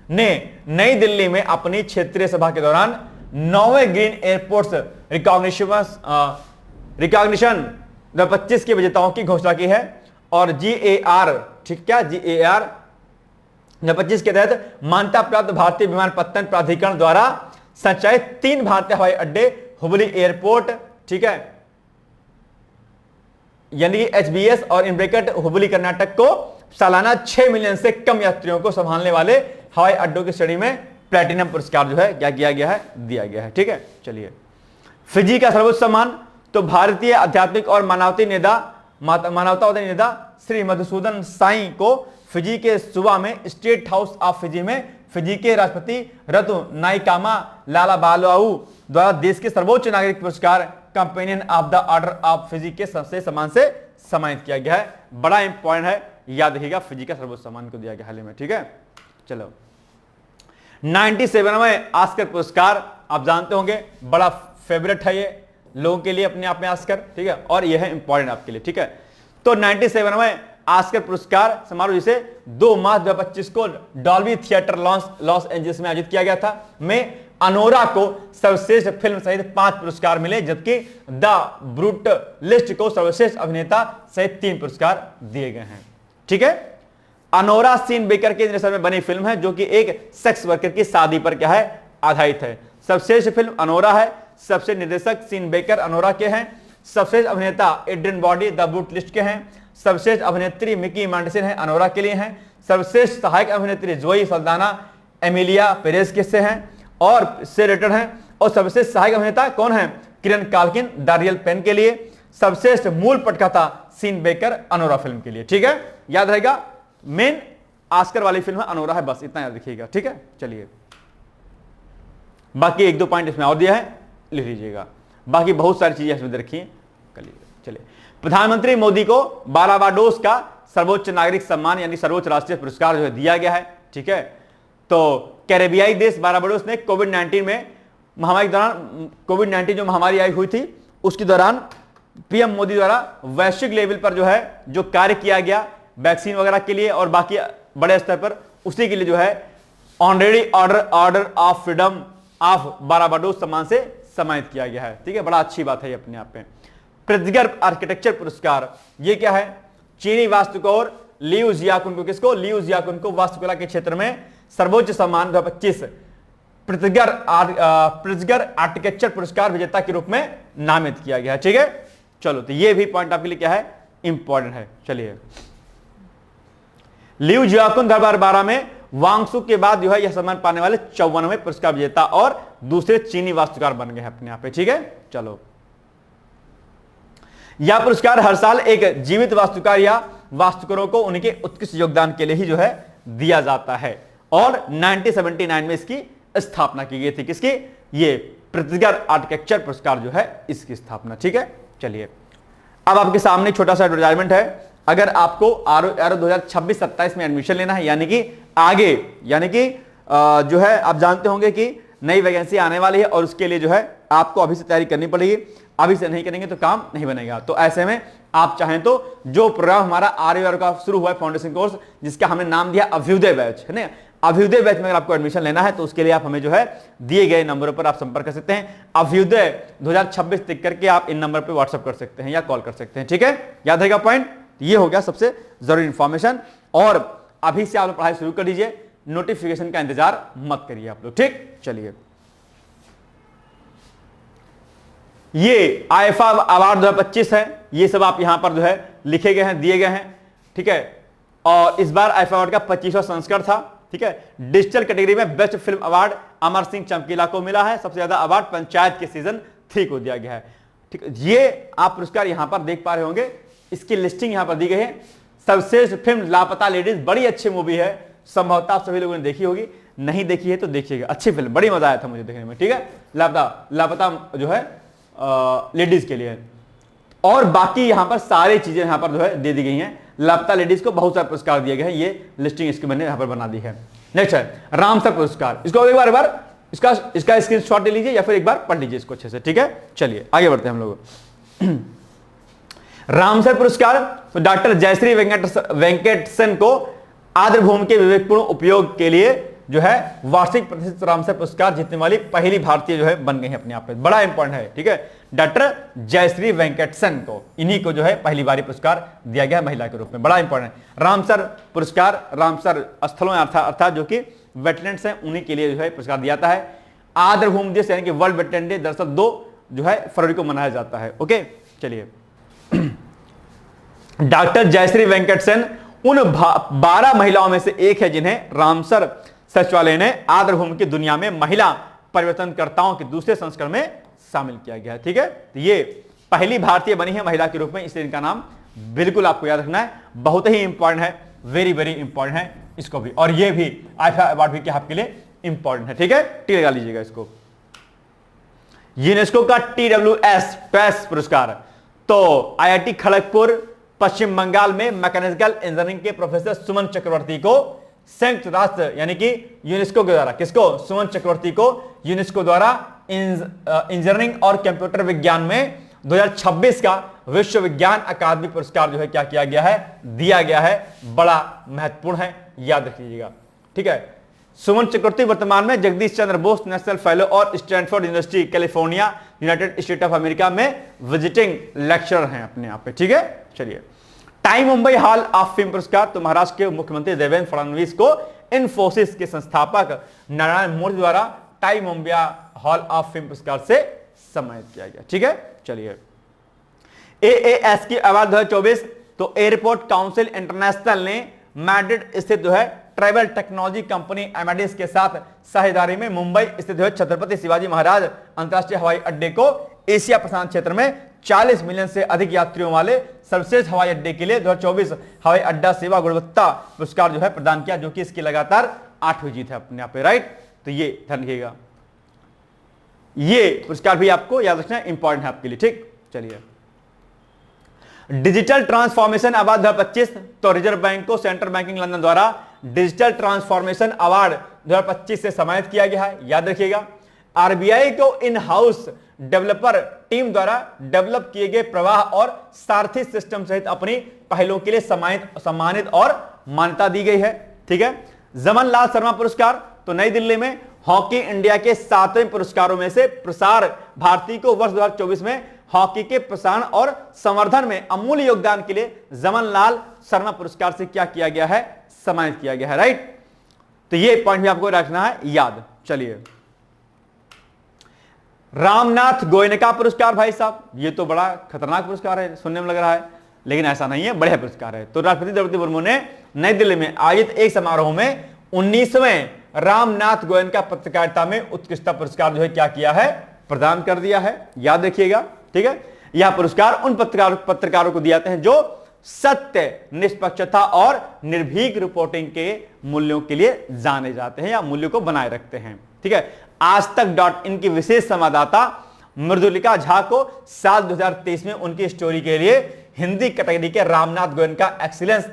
ने नई दिल्ली में अपनी क्षेत्रीय सभा के दौरान 9वें ग्रीन एयरपोर्ट्स रिकॉग्निशन 2025 के विजेताओं की घोषणा की है, और GAR, ठीक, क्या GAR 2025 के तहत मान्यता प्राप्त भारतीय विमानपत्तन प्राधिकरण द्वारा संचालित 3 भारतीय हवाई अड्डे हुबली एयरपोर्ट, ठीक है, यानी कि HBS और इन ब्रैकेट हुबली कर्नाटक को सालाना 6 मिलियन से कम यात्रियों को संभालने वाले हवाई अड्डों की श्रेणी में प्लैटिनम पुरस्कार जो है क्या किया गया है, दिया गया है, ठीक है। चलिए फिजी का सर्वोच्च सम्मान, तो भारतीय आध्यात्मिक और मानवतावादी नेता श्री मधुसूदन साई को फिजी के सुबा में स्टेट हाउस ऑफ फिजी में फिजी के राष्ट्रपति रतु नाइकामा लालाबालुआऊ द्वारा देश के सर्वोच्च नागरिक पुरस्कार companion of the order of Fiji के सबसे सम्मान से सम्मानित किया गया है, बड़ा इंपॉर्टेंट है, याद रखिएगा, फिजी का सर्वोच्च सम्मान को दिया गया हाल ही में, ठीक है। चलो 97वें ऑस्कर पुरस्कार, आप जानते होंगे बड़ा फेवरेट है ये लोगों के लिए अपने आप में ऑस्कर, ठीक है, और यह है इंपॉर्टेंट आपके लिए, ठीक है। तो 97वें ऑस्कर पुरस्कार समारोह जिसे 2 मार्च 2025 को डॉल्बी थिएटर लॉस एंजल्स में आयोजित किया गया था, में अनोरा को सर्वश्रेष्ठ फिल्म सहित 5 पुरस्कार मिले, जबकि द ब्रूटलिस्ट को सर्वश्रेष्ठ अभिनेता सहित 3 पुरस्कार दिए गए हैं। ठीक है, अनोरा सीन बेकर के निर्देशन में बनी फिल्म है जो कि एक सेक्स वर्कर की शादी पर क्या है, आधारित है। सर्वश्रेष्ठ फिल्म अनोरा है, सबसे निर्देशक सीन बेकर अनोरा के हैं, सर्वश्रेष्ठ अभिनेता एड्रियन ब्रॉडी द ब्रूटलिस्ट के हैं, सर्वश्रेष्ठ अभिनेत्री मिकी मांडसन है अनोरा के लिए हैं, सर्वश्रेष्ठ सहायक अभिनेत्री जोई सल्दाना एमिलिया पेरेज के से हैं और से रेटेड हैं, और सर्वश्रेष्ठ सहायक अभिनेता कौन है, किरण काल्किन द रियल पेन के लिए, सर्वश्रेष्ठ मूल पटकथा सीन बेकर अनोरा फिल्म के लिए। ठीक है, याद रहेगा मेन ऑस्कर वाली फिल्म अनोरा है, बस इतना याद रखिएगा। ठीक है, चलिए बाकी 1-2 पॉइंट इसमें और दिया है, लिख लीजिएगा। बाकी बहुत सारी चीजें इसमें रखी हैं। चलिए, प्रधानमंत्री मोदी को बारबाडोस का सर्वोच्च नागरिक सम्मान यानी सर्वोच्च राष्ट्रीय पुरस्कार जो है दिया गया है। ठीक है, तो कैरेबियाई देश बारबाडोस ने कोविड-19 में महामारी के दौरान, कोविड-19 जो महामारी आई हुई थी उसके दौरान पीएम मोदी द्वारा वैश्विक लेवल पर जो है जो कार्य किया गया वैक्सीन वगैरह के लिए और बाकी बड़े स्तर पर, उसी के लिए जो है honorary order of freedom of Barbados सम्मान से सम्मानित किया गया है। ठीक है, बड़ा अच्छी बात है ये अपने आप में। प्रित्जगर आर्किटेक्चर पुरस्कार, ये क्या है, चीनी वास्तुकार लियू जियाकुन को, किसको, लियू जियाकुन को वास्तुकला के क्षेत्र में सर्वोच्च सम्मान 2025 प्रित्जगर आर्किटेक्चर पुरस्कार विजेता के रूप में नामित किया गया है। ठीक है, चलो तो ये भी पॉइंट आपके लिए क्या है, इंपॉर्टेंट है। चलिए, लियू जियाकुन 2012 में वांगसुक के बाद जो है यह सम्मान पाने वाले 54वें पुरस्कार विजेता और दूसरे चीनी वास्तुकार बन गए हैं अपने आप पे। ठीक है, चलो, यह पुरस्कार हर साल एक जीवित वास्तुकार या वास्तुकारों को उनके उत्कृष्ट योगदान के लिए ही जो है दिया जाता है, और 1979 में इसकी स्थापना की गई थी। किसकी, ये प्रित्जगर आर्किटेक्चर पुरस्कार जो है इसकी स्थापना। ठीक है, चलिए अब आपके सामने छोटा सा एडवर्टाइजमेंट है। अगर आपको एरो 2026-27 में एडमिशन लेना है, यानी कि आगे, यानी कि जो है आप जानते होंगे कि नई वैकेंसी आने वाली है और उसके लिए जो है आपको अभी से तैयारी करनी पड़ेगी। अभी से नहीं करेंगे तो काम नहीं बनेगा। तो ऐसे में आप चाहें तो जो प्रोग्राम हमारा आर का शुरू हुआ है फाउंडेशन कोर्स, जिसका हमने नाम दिया अभ्युदय बैच, है ना, अभ्युदय बैच में अगर आपको एडमिशन लेना है तो उसके लिए आप हमें जो है दिए गए नंबरों पर आप संपर्क कर सकते हैं। अभ्युदय 2026 लिख करके आप इन नंबर पर व्हाट्सएप कर सकते हैं या कॉल कर सकते हैं। ठीक है, याद रहेगा पॉइंट, ये हो गया सबसे जरूरी इंफॉर्मेशन। और अभी से आप पढ़ाई शुरू कर दीजिए, नोटिफिकेशन का इंतजार मत करिए आप लोग। ठीक, चलिए, ये आईफा अवार्ड 2025 है, ये सब आप यहां पर जो है लिखे गए हैं, दिए गए हैं। ठीक है, और इस बार आईफा अवार्ड का 25वां संस्करण था। ठीक है, डिजिटल कैटेगरी में best film award Amar Singh चमकीला को मिला है। सबसे ज्यादा अवार्ड पंचायत के सीजन 3 को दिया गया है। ठीक है, ये आप पुरस्कार यहां पर देख पा रहे होंगे, इसकी लिस्टिंग यहां पर दी गई है। सर्वश्रेष्ठ फिल्म लापता लेडीज, बड़ी अच्छी मूवी है, संभवतः आप सभी लोगों ने देखी होगी, नहीं देखी है तो देखिएगा, अच्छी फिल्म, बड़ी मजा आया था मुझे देखने में। ठीक है, लापता जो है लेडीज के लिए, और बाकी यहां पर सारी चीजें यहां पर जो है दे दी गई हैं। लापता लेडीज को बहुत सारे पुरस्कार दिए गए हैं, ये लिस्टिंग इसकी मैंने यहां पर बना दी है। नेक्स्ट है रामसर पुरस्कार, इसको एक बार इसका स्क्रीनशॉट ले लीजिए या फिर एक बार पढ़ लीजिए इसको अच्छे से। ठीक है, चलिए आगे बढ़ते हैं हम लोग। रामसर पुरस्कार तो डॉक्टर जयश्री वेंकटसन को आर्द्रभूमि के विवेकपूर्ण उपयोग के लिए जो है वार्षिक प्रतिष्ठित रामसर पुरस्कार जीतने वाली पहली भारतीय जो है बन गई है अपने आप में, बड़ा इंपॉर्टेंट है। ठीक है, डॉक्टर जयश्री वेंकटसन को, इन्हीं को जो है पहली बारी पुरस्कार दिया गया महिला के रूप में, बड़ा इंपॉर्टेंट है। रामसर पुरस्कार रामसर स्थलों अर्थात जो कि वेटलैंड्स हैं उन्हीं के लिए जो है पुरस्कार दिया जाता है। आर्द्रभूमि दिवस यानी कि वर्ल्ड वेटलैंड डे दरअसल 2 जो है फरवरी को मनाया जाता है। ओके, चलिए, डॉक्टर जयश्री वेंकटसन उन 12 महिलाओं में से एक है जिन्हें रामसर सचिवालय ने आर्द्रभूमि की दुनिया में महिला परिवर्तनकर्ताओं के दूसरे संस्करण में शामिल किया गया है। ठीक है, तो ये पहली भारतीय बनी है महिला के रूप में, इसलिए इनका नाम बिल्कुल आपको याद रखना है, बहुत ही इंपॉर्टेंट है, वेरी वेरी इंपॉर्टेंट है इसको भी। और ये भी आईफा अवार्ड भी क्या आपके लिए इंपॉर्टेंट है। ठीक है, टी लगा लीजिएगा इसको। यूनेस्को का TWS पुरस्कार, तो IIT खड़गपुर पश्चिम बंगाल में मैकेनिकल इंजीनियरिंग के प्रोफेसर सुमन चक्रवर्ती को संयुक्त राष्ट्र यानी कि यूनेस्को के द्वारा, किसको, सुमन चक्रवर्ती को यूनेस्को द्वारा इंजीनियरिंग और कंप्यूटर विज्ञान में 2026 का विश्व विज्ञान अकादमी पुरस्कार जो है क्या किया गया है, दिया गया है। बड़ा महत्वपूर्ण है, याद रखिएगा। ठीक है, सुमन चक्रवर्ती वर्तमान में जगदीश चंद्र बोस नेशनल फेलो और Stanford university California United state of America में विजिटिंग लेक्चरर हैं अपने यहाँ पे, ठीक है। चलिए, time Mumbai hall of fame पुरस्कार, तो महाराष्ट्र के मुख्यमंत्री देवेंद्र फडणवीस को इन्फोसिस के संस्थापक नारायण मूर्ति द्वारा time Mumbai hall of fame पुरस्कार से सम्मानित किया गया, ठीक है। चलिए, AAS की अवार्ड 2024, तो एयरपोर्ट काउंसिल इंटरनेशनल ने मैड्रिड स्थित जो है ट्रैवल टेक्नोलॉजी कंपनी एमेडिस के साथ साझेदारी में मुंबई स्थित जो है छत्रपति शिवाजी महाराज अंतरराष्ट्रीय हवाई अड्डे को एशिया प्रशांत क्षेत्र में 40 मिलियन से अधिक यात्रियों वाले सर्वश्रेष्ठ हवाई अड्डे के लिए 2024 हवाई अड्डा सेवा गुणवत्ता पुरस्कार जो है प्रदान किया, जो कि इसकी लगातार 8वीं जीत है अपने आप पे, राइट। तो ये ध्यान रखिएगा, ये पुरस्कार भी आपको याद रखना इंपॉर्टेंट है आपके लिए, ठीक। चलिए, डिजिटल ट्रांसफॉर्मेशन अवार्ड 2025, तो रिजर्व बैंक को सेंट्रल बैंकिंग लंदन द्वारा डिजिटल ट्रांसफॉर्मेशन अवार्ड 2025 से सम्मानित किया गया है, याद रखिएगा। आरबीआई को इन हाउस डेवलपर टीम द्वारा डेवलप किए गए प्रवाह और सारथी सिस्टम सहित अपनी पहलों के लिए सम्मानित और मान्यता दी गई है, ठीक है। जमन लाल शर्मा पुरस्कार, तो नई दिल्ली में हॉकी इंडिया के 7वें पुरस्कारों में से प्रसार भारती को वर्ष 2024 में हॉकी के प्रसारण और संवर्धन में अमूल्य योगदान के लिए जमन लाल शर्मा पुरस्कार से क्या किया गया है, सम्मानित किया गया है, राइट। तो ये पॉइंट भी आपको रखना है याद। चलिए, रामनाथ गोयनका पुरस्कार, भाई साहब ये तो बड़ा खतरनाक पुरस्कार है, सुनने में लग रहा है, लेकिन ऐसा नहीं है, बढ़िया पुरस्कार है। तो राष्ट्रपति द्रौपदी मुर्मू ने नई दिल्ली में आयोजित एक समारोह में 19वें रामनाथ गोयनका पत्रकारिता में उत्कृष्टता पुरस्कार जो है क्या किया है, प्रदान कर दिया है, याद रखिएगा, ठीक है। यह पुरस्कार उन पत्रकारों को दिए जाते हैं जो सत्य, निष्पक्षता और निर्भीक रिपोर्टिंग के मूल्यों के लिए जाने जाते हैं या मूल्यों को बनाए रखते हैं, ठीक है। आज तक .in की विशेष संवाददाता मृदुलिका झा को साल 2023 में उनकी स्टोरी के लिए हिंदी कैटेगरी के Ramnath Goenka excellence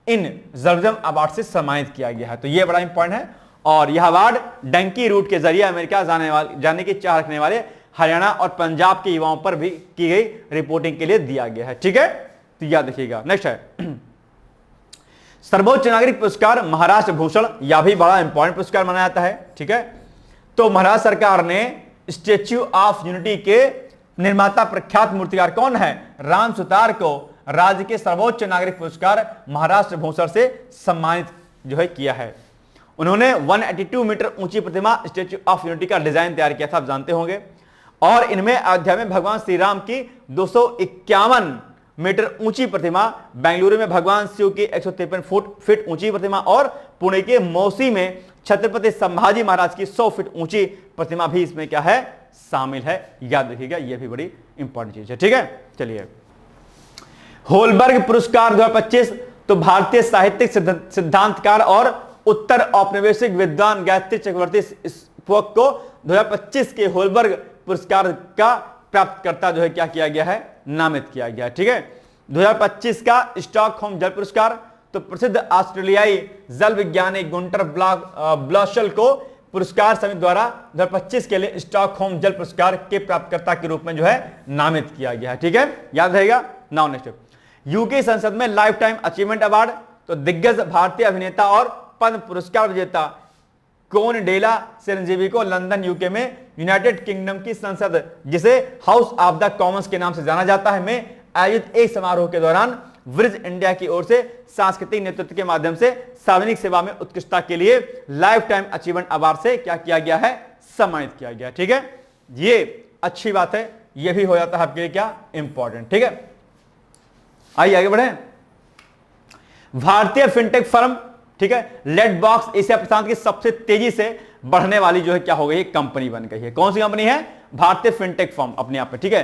in journalism award से सम्मानित किया गया है। तो यह बड़ा इंपॉर्टेंट है, और यह अवार्ड डंकी रूट के जरिए अमेरिका जाने की चाह रखने वाले हरियाणा और पंजाब के युवाओं पर भी की गई रिपोर्टिंग के लिए दिया गया है, ठीक है। तो याद रखिएगा। नेक्स्ट है सर्वोच्च नागरिक पुरस्कार महाराष्ट्र भूषण, यह भी बड़ा इंपॉर्टेंट पुरस्कार माना जाता है, ठीक है। तो महाराष्ट्र सरकार ने स्टैच्यू ऑफ यूनिटी के निर्माता प्रख्यात मूर्तिकार कौन है, राम सुतार को राज्य के सर्वोच्च नागरिक पुरस्कार महाराष्ट्र भूषण से सम्मानित जो है किया है। उन्होंने 182 मीटर ऊंची प्रतिमा स्टैच्यू ऑफ यूनिटी का डिजाइन तैयार किया था, आप जानते होंगे, और इनमें अयोध्या में भगवान श्री राम की 251 मीटर ऊंची प्रतिमा, बेंगलुरु में भगवान शिव की 153 फीट ऊंची प्रतिमा और पुणे के मौसी में छत्रपति संभाजी महाराज की 100 फीट ऊंची प्रतिमा भी इसमें क्या है, शामिल है, याद रखिएगा, यह भी बड़ी इंपॉर्टेंट चीज है, ठीक है। चलिए, होलबर्ग पुरस्कार 2025, तो भारतीय साहित्यिक सिद्धांतकार और उत्तर औपनिवेशिक विद्वान गायत्री चक्रवर्ती स्पोक को 2025 के होलबर्ग पुरस्कार का प्राप्तकर्ता जो है क्या किया गया है, नामित किया गया है, ठीक है। 2025 का स्टॉकहोम जल पुरस्कार, तो प्रसिद्ध ऑस्ट्रेलियाई जल विज्ञानी गुंटर ब्लॉशल को पुरस्कार समिति द्वारा 2025 के लिए स्टॉकहोम जल पुरस्कार के प्राप्तकर्ता के रूप में जो है नामित किया गया है, ठीक है, याद रहेगा। नाउ नेक्स्ट, यूके संसद में लाइफ टाइम अचीवमेंट अवार्ड, तो दिग्गज भारतीय अभिनेता और पद्म पुरस्कार विजेता कोन डेला चिरंजीवी को लंदन यूके में यूनाइटेड किंगडम की संसद, जिसे हाउस ऑफ द कॉमन्स के नाम से जाना जाता है, में आयोजित एक समारोह के दौरान ब्रिज इंडिया की ओर से सांस्कृतिक नेतृत्व के माध्यम से सार्वजनिक सेवा में उत्कृष्टता के लिए लाइफ टाइम अचीवमेंट अवार्ड से क्या किया गया है, सम्मानित किया गया, ठीक है। ये अच्छी बात है, ये भी हो जाता है आपके लिए क्या, इंपॉर्टेंट, ठीक है। आइए आगे बढ़े। भारतीय फिनटेक फर्म, ठीक है, लेड बॉक्स एशिया प्रशांत की सबसे तेजी से बढ़ने वाली जो है क्या हो गई, कंपनी बन गई है। कौन सी कंपनी है, भारतीय फिनटेक फर्म अपने आप पे, ठीक है।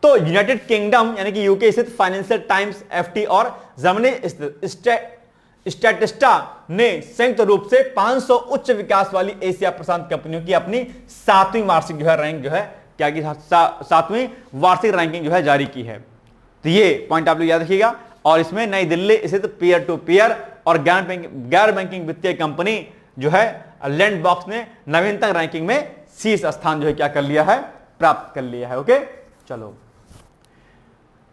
तो यूनाइटेड किंगडम यानी कि यूके स्थित फाइनेंशियल टाइम्स एफटी और जर्मनी स्टैटिस्टा ने संयुक्त रूप से 500 उच्च विकास वाली एशिया प्रशांत कंपनियों की अपनी 7वीं वार्षिक जो है रैंक जो है क्या की 7वीं वार्षिक रैंकिंग जो है जारी की है। तो ये पॉइंट आप लोग याद रखिएगा। और इसमें नई दिल्ली स्थित पीयर टू पीयर और गैर बैंकिंग वित्तीय कंपनी जो है लैंड बॉक्स ने नवीनतम रैंकिंग में शीर्ष स्थान जो है क्या कर लिया है, प्राप्त कर लिया है। ओके, चलो,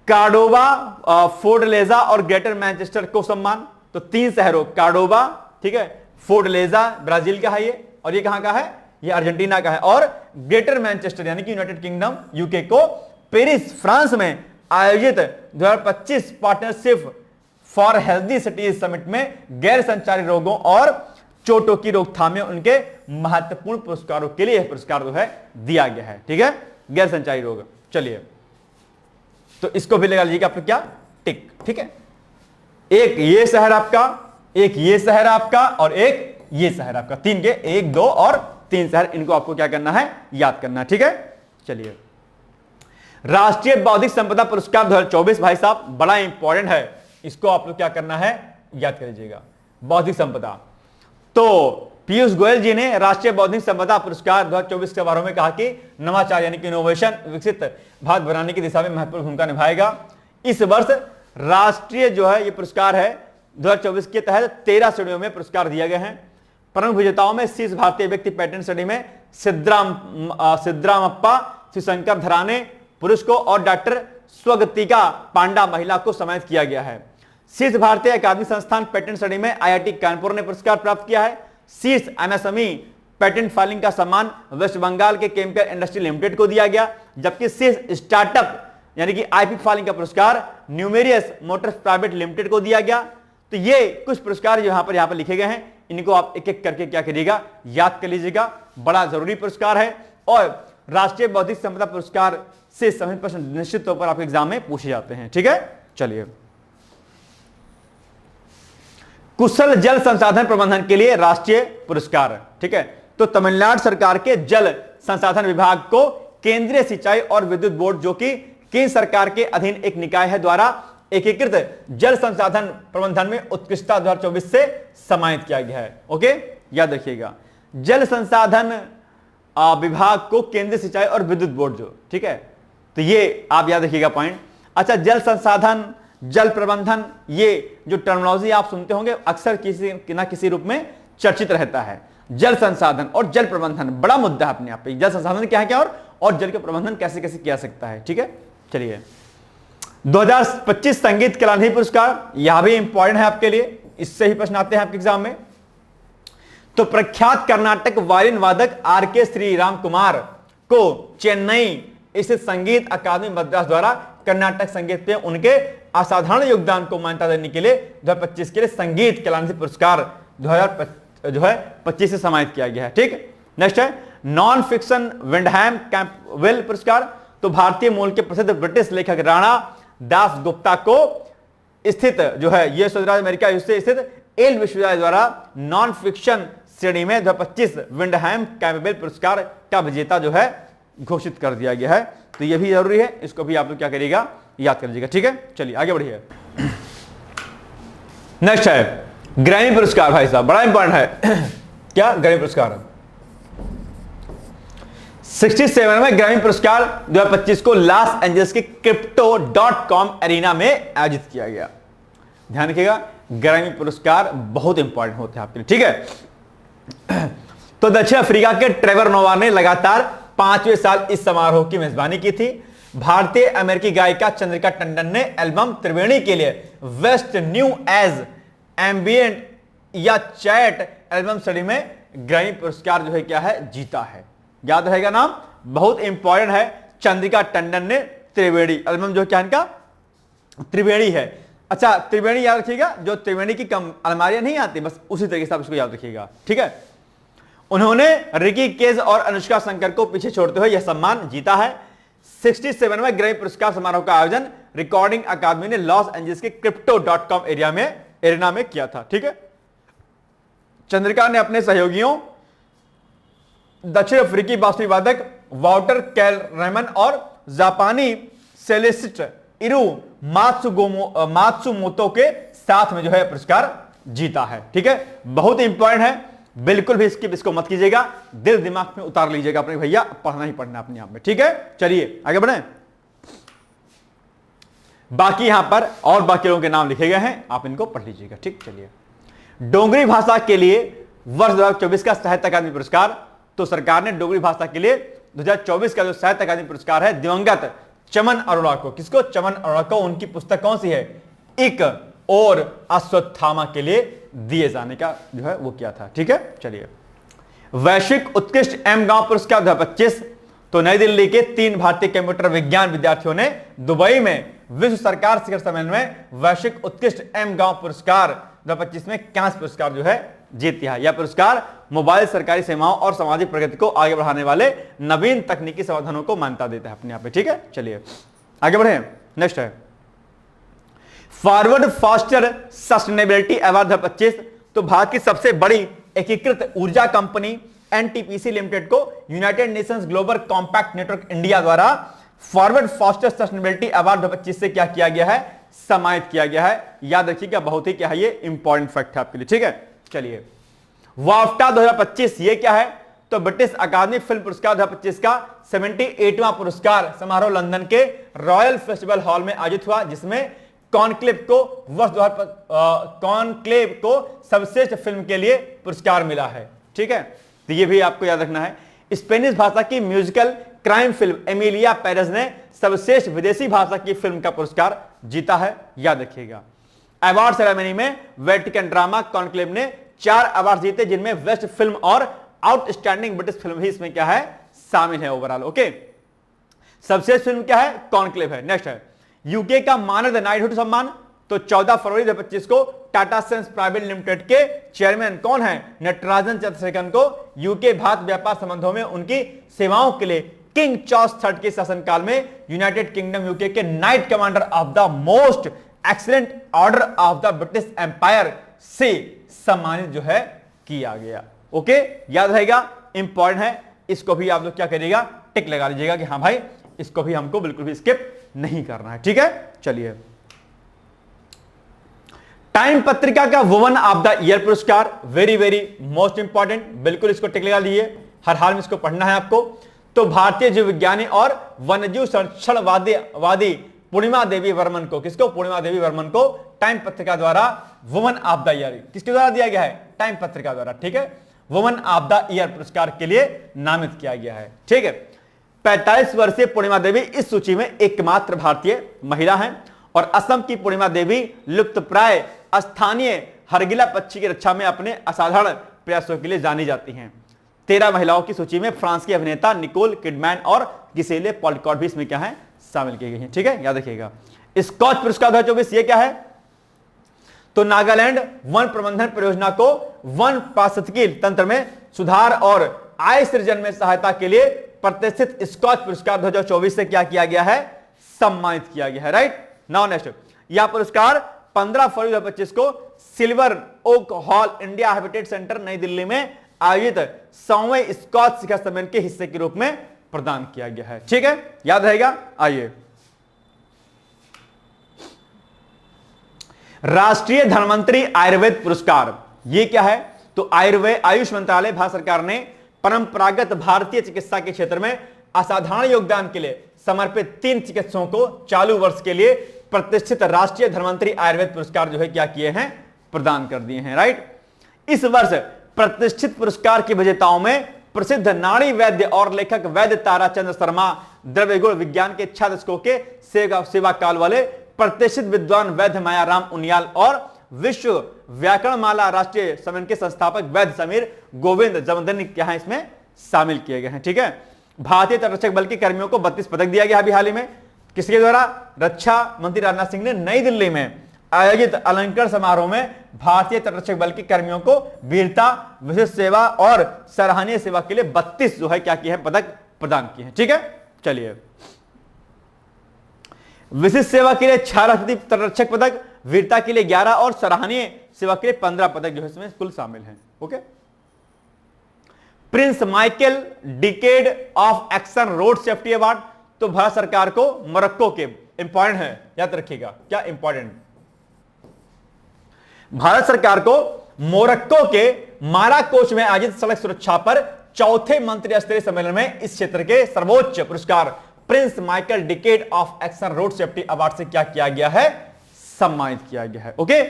कार्डोबा, फोर्टलेजा और ग्रेटर मैनचेस्टर को सम्मान, तो 3 शहरों कार्डोबा, ठीक है, फोर्टलेजा ब्राजील का है ये, और ये कहां का है, ये अर्जेंटीना का है। और ग्रेटर मैनचेस्टर यानी कि यूनाइटेड किंगडम यूके को पेरिस फ्रांस में आयोजित 2025 partnership for healthy cities summit में गैर संचारी रोगों और चोटों की रोकथाम में उनके महत्वपूर्ण पुरस्कारों के लिए यह पुरस्कार जो है दिया गया है। ठीक है, गैर संचारी रोग। चलिए, तो इसको भी लगा लीजिएगा आप क्या, टिक। ठीक है, एक ये शहर आपका, एक ये शहर आपका, और एक ये शहर आपका, तीन के, 1 2 और 3 शहर, इनको आपको क्या करना है, याद करना है। ठीक है, चलिए, राष्ट्रीय बौद्धिक संपदा पुरस्कार 2024 भाई साहब बड़ा इंपॉर्टेंट है, इसको आप लोग क्या करना है, याद कर लीजिएगा। बौद्धिक संपदा, तो पीयूष गोयल जी ने राष्ट्रीय बौद्धिक संपदा पुरस्कार 2024 के बारे में कहा कि नवाचार यानी कि इनोवेशन विकसित भारत बनाने की दिशा में महत्वपूर्ण भूमिका निभाएगा। इस वर्ष राष्ट्रीय जो है ये पुरस्कार है 2024 के तहत 13 श्रेणियों में पुरस्कार दिए गए हैं। प्रमुख विजेताओं में शीर्ष भारतीय व्यक्ति पैटर्न श्रेणी में सिद्रामप्पा शिवशंकर धराने पुरुष को और डॉक्टर स्वगतिका पांडा महिला को सम्मानित किया गया है। शीर्ष भारतीय अकादमिक संस्थान पेटेंट श्रेणी में आईआईटी कानपुर ने पुरस्कार प्राप्त किया है। शीर्ष एमएसएमई पेटेंट फाइलिंग का सम्मान वेस्ट बंगाल के केमिकल इंडस्ट्री लिमिटेड को दिया गया, जबकि शीर्ष स्टार्टअप यानी कि आईपी फाइलिंग का पुरस्कार न्यूमेरियस मोटर्स प्राइवेट लिमिटेड को दिया गया। तो ये कुछ पुरस्कार जो यहां पर लिखे गए हैं, इनको आप एक एक करके क्या करिएगा, याद कर लीजिएगा। बड़ा जरूरी पुरस्कार है और राष्ट्रीय बौद्धिक संपदा पुरस्कार से संबंधित प्रश्न निश्चित तौर पर आपके एग्जाम में पूछे जाते हैं। ठीक है, चलिए, कुशल जल संसाधन प्रबंधन के लिए राष्ट्रीय पुरस्कार। ठीक है, तो तमिलनाडु सरकार के जल संसाधन विभाग को केंद्रीय सिंचाई और विद्युत बोर्ड, जो कि केंद्र सरकार के अधीन एक निकाय है, द्वारा एकीकृत जल संसाधन प्रबंधन में उत्कृष्टता 2024 से सम्मानित किया गया है। ओके, याद रखिएगा, जल संसाधन विभाग को केंद्रीय सिंचाई और विद्युत बोर्ड जो, ठीक है, तो ये आप याद रखिएगा पॉइंट। अच्छा, जल संसाधन, जल प्रबंधन, ये जो टर्मिनोलॉजी आप सुनते होंगे अक्सर किसी ना किसी रूप में चर्चित रहता है। जल संसाधन और जल प्रबंधन बड़ा मुद्दा है अपने आप पे। जल संसाधन क्या है क्या, और जल के प्रबंधन कैसे कैसे किया सकता है। ठीक है, चलिए, 2025 संगीत कलानिधि पुरस्कार, यह भी इंपॉर्टेंट है आपके लिए, इससे ही प्रश्न आते हैं आपके एग्जाम में। तो प्रख्यात कर्नाटक वायलिन वादक आर.के. श्रीराम कुमार को चेन्नई स्थित संगीत अकादमी मद्रास द्वारा कर्नाटक संगीत में उनके असाधारण योगदान को मान्यता देने के लिए 2025 के लिए संगीत कलानिधि पुरस्कार 2025 से सम्मानित किया गया है। ठीक, नेक्स्ट है नॉन फिक्शन विंडहैम कैंपवेल पुरस्कार। तो भारतीय मूल के प्रसिद्ध ब्रिटिश लेखक राणा दास गुप्ता को स्थित जो है ये संयुक्त राज्य अमेरिका से स्थित एल विश्वविद्यालय द्वारा नॉन फिक्शन श्रेणी में 2025 विंडहैम कैंपबेल पुरस्कार का विजेता जो है घोषित कर दिया गया है। तो यह भी जरूरी है, इसको भी आप लोग क्या करिएगा, याद कर लीजिएगा। ठीक है, चलिए आगे बढ़िए। नेक्स्ट है ग्रैमी पुरस्कार। भाई साहब बड़ा इंपॉर्टेंट है क्या, ग्रैमी पुरस्कार 67 में ग्रैमी पुरस्कार 2025 को लॉस एंजल्स के crypto.com एरिना में आयोजित किया गया। ध्यान रखिएगा, ग्रैमी पुरस्कार बहुत इंपॉर्टेंट होते हैं आपके लिए। ठीक है, तो दक्षिण अफ्रीका के ट्रेवर नोवा ने लगातार 5वें साल इस समारोह की मेजबानी की थी। भारतीय अमेरिकी गायिका चंद्रिका टंडन ने एल्बम त्रिवेणी के लिए वेस्ट न्यू एज एम्बिएंट या चैट एल्बम श्रेणी में ग्रैमी पुरस्कार जो है क्या है, जीता है। याद रहेगा नाम, बहुत इंपॉर्टेंट है। चंद्रिका टंडन ने त्रिवेणी एल्बम जो क्या इनका त्रिवेणी है। अच्छा, त्रिवेणी याद रखिएगा, जो त्रिवेणी की कम अलमारियां नहीं आती, बस उसी तरीके से आप इसको याद रखिएगा। ठीक है, उन्होंने रिकी केज और अनुष्का शंकर को पीछे छोड़ते हुए यह सम्मान जीता है। 67वें ग्रैमी पुरस्कार समारोह का आयोजन रिकॉर्डिंग अकादमी ने लॉस एंजल्स के crypto.com एरिना में किया था। ठीक है, चंद्रिका ने अपने सहयोगियों दक्षिण अफ्रीकी बांसुरी वादक वाउटर कैलरेमन और जापानी सेलिस्ट इरू मात्सुमोतो के साथ में जो है पुरस्कार जीता है। ठीक है, बहुत इंपॉर्टेंट है, बिल्कुल भी इसको मत कीजिएगा, दिल दिमाग में उतार लीजिएगा अपने भैया, पढ़ना ही पढ़ना अपने आप में। ठीक है, चलिए आगे बढ़े। बाकी यहां पर और बाकी लोगों के नाम लिखे गए हैं, आप इनको पढ़ लीजिएगा। ठीक, चलिए, डोगरी भाषा के लिए वर्ष 2024 का साहित्य अकादमी पुरस्कार। तो सरकार ने डोगरी भाषा के लिए 2024 का जो साहित्य अकादमी पुरस्कार है दिवंगत चमन अरोड़ा को, किसको, चमन अरोड़ा को, उनकी पुस्तक कौन सी है, एक और अश्वत्थामा के लिए दिए जाने का जो है वो किया था। ठीक है, चलिए वैश्विक उत्कृष्ट एम गांव पुरस्कार 2025, तो नई दिल्ली के 3 भारतीय कंप्यूटर विज्ञान विद्यार्थियों ने दुबई में विश्व सरकार शिखर सम्मेलन में वैश्विक उत्कृष्ट एम गांव पुरस्कार 2025 में कांस्य पुरस्कार जो है जीत लिया। यह पुरस्कार मोबाइल सरकारी सेवाओं और सामाजिक प्रगति को आगे बढ़ाने वाले नवीन तकनीकी समाधानों को मान्यता देता है अपने आप पे। ठीक है, चलिए आगे बढ़े। नेक्स्ट है फॉरवर्ड फास्टर सस्टेनेबिलिटी अवार्ड 2025, तो भारत की सबसे बड़ी एकीकृत ऊर्जा कंपनी एनटीपीसी लिमिटेड को United Nations global compact network India द्वारा फॉरवर्ड फास्टर सस्टेनेबिलिटी अवार्ड 2025 से क्या किया गया है, सम्मानित किया गया है। याद रखिएगा, बहुत ही क्या है ये इंपॉर्टेंट फैक्ट है आपके लिए। ठीक है, चलिए वाफ्टा 2025 ये क्या है, तो ब्रिटिश अकादमी फिल्म पुरस्कार 2025 का 78वां पुरस्कार समारोह लंदन के रॉयल फेस्टिवल हॉल में आयोजित हुआ, जिसमें कॉन्क्लेव को सर्वश्रेष्ठ फिल्म के लिए पुरस्कार मिला है। ठीक है, तो ये भी आपको याद रखना है। स्पेनिश भाषा की musical crime film Emilia Perez ने सर्वश्रेष्ठ विदेशी भाषा की फिल्म का पुरस्कार जीता है, याद रखिएगा। अवार्ड सेरेमनी में वेटिकन ड्रामा कॉन्क्लेव ने 4 अवार्ड जीते, जिनमें बेस्ट फिल्म और आउटस्टैंडिंग ब्रिटिश फिल्म भी इसमें क्या है, शामिल है ओवरऑल। ओके, सर्वश्रेष्ठ फिल्म क्या है, कॉन्क्लेव है। नेक्स्ट है यूके का मानद नाइटहुड सम्मान, तो 14 फरवरी 2025 को टाटा सन्स प्राइवेट लिमिटेड के चेयरमैन कौन है, नटराजन चंद्रशेखरन को यूके भारत व्यापार संबंधों में उनकी सेवाओं के लिए किंग चार्ल्स III के शासनकाल में यूनाइटेड किंगडम यूके के knight commander of the most excellent order of the British Empire से सम्मानित जो है किया गया। ओके, याद रहेगा, इंपॉर्टेंट है, इसको भी आप लोग क्या करिएगा, टिक लगा लीजिएगा कि हाँ भाई इसको भी हमको बिल्कुल भी स्किप नहीं करना है। ठीक है, चलिए टाइम पत्रिका का वुमन ऑफ द ईयर पुरस्कार, वेरी वेरी मोस्ट इंपॉर्टेंट, बिल्कुल इसको टिक लगा लीजिए, हर हाल में इसको पढ़ना है आपको। तो भारतीय जीव विज्ञानी और वन्यजीव संरक्षणवादी पूर्णिमा देवी वर्मन को, किसको, पूर्णिमा देवी वर्मन को टाइम पत्रिका द्वारा वुमन ऑफ द ईयर किसके द्वारा दिया गया है, टाइम पत्रिका द्वारा। ठीक है, वुमन ऑफ द ईयर पुरस्कार के लिए नामित किया गया है। ठीक है, 45 वर्षीय पूर्णिमा देवी इस सूची में एकमात्र भारतीय महिला हैं और असम की पूर्णिमा देवी लुप्तप्राय स्थानीय हरगिला पक्षी की रक्षा में अपने असाधारण प्रयासों के लिए जानी जाती हैं। 13 महिलाओं की सूची में फ्रांस की अभिनेता निकोल किडमैन और गिसेले पॉलकॉट भी इसमें क्या है, शामिल की गई हैं। ठीक है, याद रखिएगा। स्कॉच पुरस्कार 2024 ये क्या है, तो नागालैंड वन प्रबंधन परियोजना को वन पारिस्थितिकी तंत्र में सुधार और आय सृजन में सहायता के लिए प्रतिष्ठित स्कॉच पुरस्कार 2024 से क्या किया गया है, सम्मानित किया गया है। राइट नाउ नेक्स्ट, यह पुरस्कार 15 फरवरी 2025 को Silver Oak Hall India Habitat Centre New Delhi में आयोजित 100वें स्कॉच शिखर सम्मेलन के हिस्से के रूप में प्रदान किया गया है। ठीक है, याद रहेगा। आइए राष्ट्रीय धनवंतरी आयुर्वेद पुरस्कार, ये क्या है, तो आयुष मंत्रालय भारत सरकार ने परंपरागत भारतीय चिकित्सा के क्षेत्र में असाधारण योगदान के लिए समर्पित 3 चिकित्सकों को चालू वर्ष के लिए प्रतिष्ठित राष्ट्रीय धनवंतरी आयुर्वेद पुरस्कार जो है क्या किए हैं, प्रदान कर दिए हैं। राइट, इस वर्ष प्रतिष्ठित पुरस्कार के विजेताओं में प्रसिद्ध नाड़ी वैद्य और लेखक वैद्य ताराचंद्र शर्मा, द्रव्यगुण विज्ञान के 6 दशकों के सेवा काल वाले प्रतिष्ठित विद्वान वैद्य मायाराम उनियाल और विश्व व्याकरण माला राष्ट्रीय सम्मेलन के संस्थापक वैद्य समीर गोविंद जमदनी यहाँ इसमें शामिल किए गए हैं। ठीक है, भारतीय तटरक्षक बल के कर्मियों को 32 पदक दिया गया अभी हाल ही में, किसके द्वारा, रक्षा मंत्री राजनाथ सिंह ने नई दिल्ली में आयोजित अलंकरण समारोह में भारतीय तटरक्षक बल के कर्मियों को वीरता, विशिष्ट सेवा और सराहनीय सेवा के लिए 32 जो है क्या किए हैं, पदक प्रदान किए हैं। ठीक है, चलिए विशिष्ट सेवा के लिए 6 राष्ट्रीय तटरक्षक पदक, वीरता के लिए 11 और सराहनीय सेवा के लिए 15 पदक जो है इसमें कुल शामिल हैं। Okay, Prince Michael decade of action road safety award, तो भारत सरकार को मोरक्को के, इंपॉर्टेंट है याद रखिएगा, क्या इंपॉर्टेंट, भारत सरकार को मोरक्को के माराकोच में आयोजित सड़क सुरक्षा पर 4थे मंत्री स्तरीय सम्मेलन में इस क्षेत्र के सर्वोच्च पुरस्कार Prince Michael decade of action road safety award से क्या किया गया है, सम्मानित किया गया है। ओके,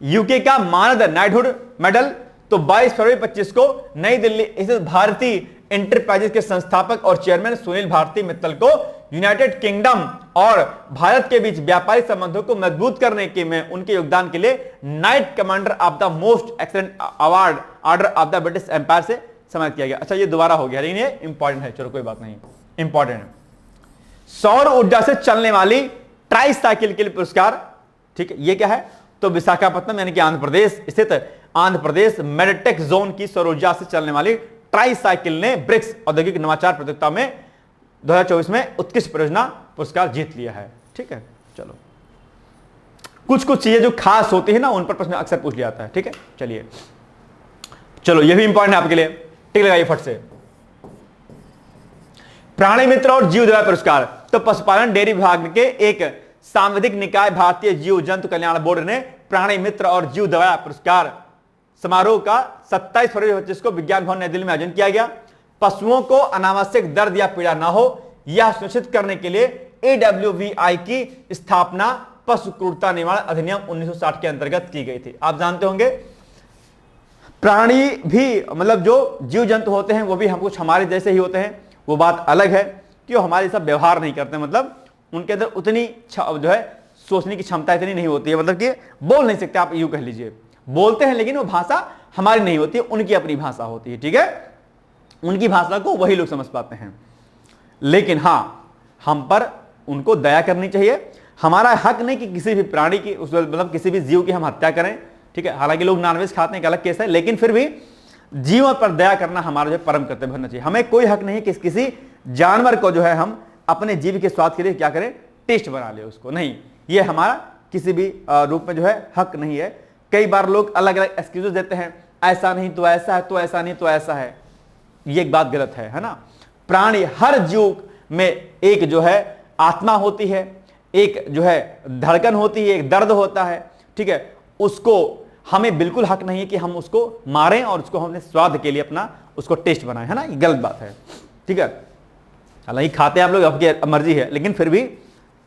यूके का मानद नाइटहुड मेडल, तो 22 फरवरी 2025 को नई दिल्ली स्थित भारतीय इंटरप्राइजेस के संस्थापक और चेयरमैन सुनील भारती मित्तल को यूनाइटेड किंगडम और भारत के बीच व्यापारिक संबंधों को मजबूत करने के में उनके योगदान के लिए knight commander of the most excellent award order of the British Empire से सम्मानित किया गया। अच्छा, ये दोबारा हो गया, लेकिन ये इंपॉर्टेंट है, चलो कोई बात नहीं, इंपॉर्टेंट है। सौर ऊर्जा से चलने वाली ट्राई साइकिल के लिए पुरस्कार, ठीक है, ये क्या है, तो विशाखापट्टनम यानी कि आंध्र प्रदेश स्थित आंध्र प्रदेश मेडटेक जोन की सौर ऊर्जा से चलने वाली ट्राई साइकिल ने ब्रिक्स औद्योगिक नवाचार प्रतियोगिता में 2024 में उत्कृष्ट परियोजना पुरस्कार जीत लिया है। ठीक है, चलो कुछ कुछ चीजें जो खास होती है ना, उन पर प्रश्न अक्सर पूछ लिया जाता है। ठीक है, चलिए, चलो ये भी इंपॉर्टेंट है आपके लिए, टिक लगाइए फट से। प्राणी मित्र और जीव दया पुरस्कार, तो पशुपालन डेयरी विभाग के एक सांविधिक निकाय भारतीय जीव जंतु कल्याण बोर्ड ने प्राणी मित्र और जीव दया पुरस्कार समारोह का 27 फरवरी 2025 को विज्ञान भवन नई दिल्ली में आयोजन किया गया। पशुओं को अनावश्यक दर्द या पीड़ा ना हो, यह सुनिश्चित करने के लिए AWVI की स्थापना पशु क्रूरता निवारण अधिनियम 1960 के अंतर्गत की गई थी। आप जानते होंगे प्राणी भी, मतलब जो जीव जंतु होते हैं वो भी हम कुछ हमारे जैसे ही होते हैं, वो बात अलग है कि वो हमारे सब व्यवहार नहीं करते, मतलब उनके अंदर उतनी जो है सोचने की क्षमता इतनी नहीं होती है, मतलब कि बोल नहीं सकते, आप यूं कह लीजिए, बोलते हैं लेकिन वो भाषा हमारी नहीं होती है, उनकी अपनी भाषा होती है। ठीक है, उनकी भाषा को वही लोग समझ पाते हैं, लेकिन हां हम पर उनको दया करनी चाहिए। हमारा हक नहीं कि किसी भी प्राणी की, उस मतलब किसी भी जीव की हम हत्या करें। ठीक है, हालांकि लोग नॉनवेज खाते हैं, एक अलग केस है, लेकिन फिर भी जीवन पर दया करना हमारा जो परम कर्तव्य होना चाहिए। हमें कोई हक नहीं कि किसी जानवर को जो है हम अपने जीव के स्वाद के लिए क्या करें, टेस्ट बना ले उसको, नहीं, ये हमारा किसी भी रूप में जो है हक नहीं है। कई बार लोग अलग अलग एक्सक्यूज देते हैं, ऐसा नहीं तो ऐसा है, तो ऐसा नहीं तो ऐसा है, ये एक बात गलत है ना। प्राणी, हर जीव में एक जो है आत्मा होती है, एक जो है धड़कन होती है, एक दर्द होता है। ठीक है, उसको हमें बिल्कुल हक नहीं है कि हम उसको मारें और उसको हमने स्वाद के लिए अपना उसको टेस्ट बनाए, है ना, ये गलत बात है। ठीक है, हालांकि खाते आप लोग, आपकी मर्जी है, लेकिन फिर भी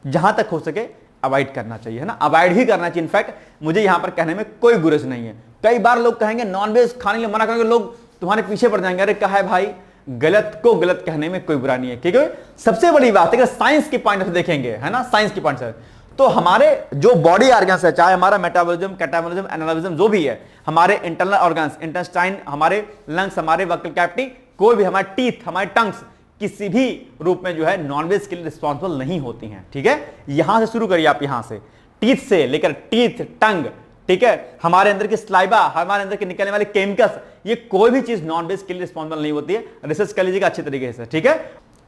जहां तक हो सके अवॉइड करना चाहिए, है ना, अवॉइड ही करना चाहिए। इनफैक्ट मुझे यहां पर कहने में कोई गुरेज नहीं है। कई बार लोग कहेंगे नॉनवेज खाने के लिए मना करेंगे, लोग तुम्हारे पीछे पड़ जाएंगे, अरे कहा है भाई, गलत को गलत कहने में कोई बुरा नहीं है, क्योंकि सबसे बड़ी बात है कि साइंस की पॉइंट से देखेंगे, है ना, साइंस की पॉइंट से, तो हमारे जो बॉडी ऑर्गन्स है, चाहे हमारा मेटाबॉलिज्म, कैटाबॉलिज्म, एनाबॉलिज्म जो भी है, हमारे इंटरनल ऑर्गन्स, इंटेस्टाइन, हमारे लंग्स, हमारे वक्ल कैविटी, कोई भी हमारे टीथ, हमारे टंग्स किसी भी रूप में जो है नॉनवेज के लिए रिस्पॉन्सिबल नहीं होती हैं। ठीक है, यहां से शुरू करिए आप, यहां से टीथ से लेकर टीथ, टंग, ठीक है, हमारे अंदर की स्लाइबा, हमारे अंदर के निकलने वाले केमिकल्स, ये कोई भी चीज नॉनवेज के लिए रिस्पॉन्सिबल नहीं होती है। रिसर्च कर लीजिएगा अच्छे तरीके से। ठीक है,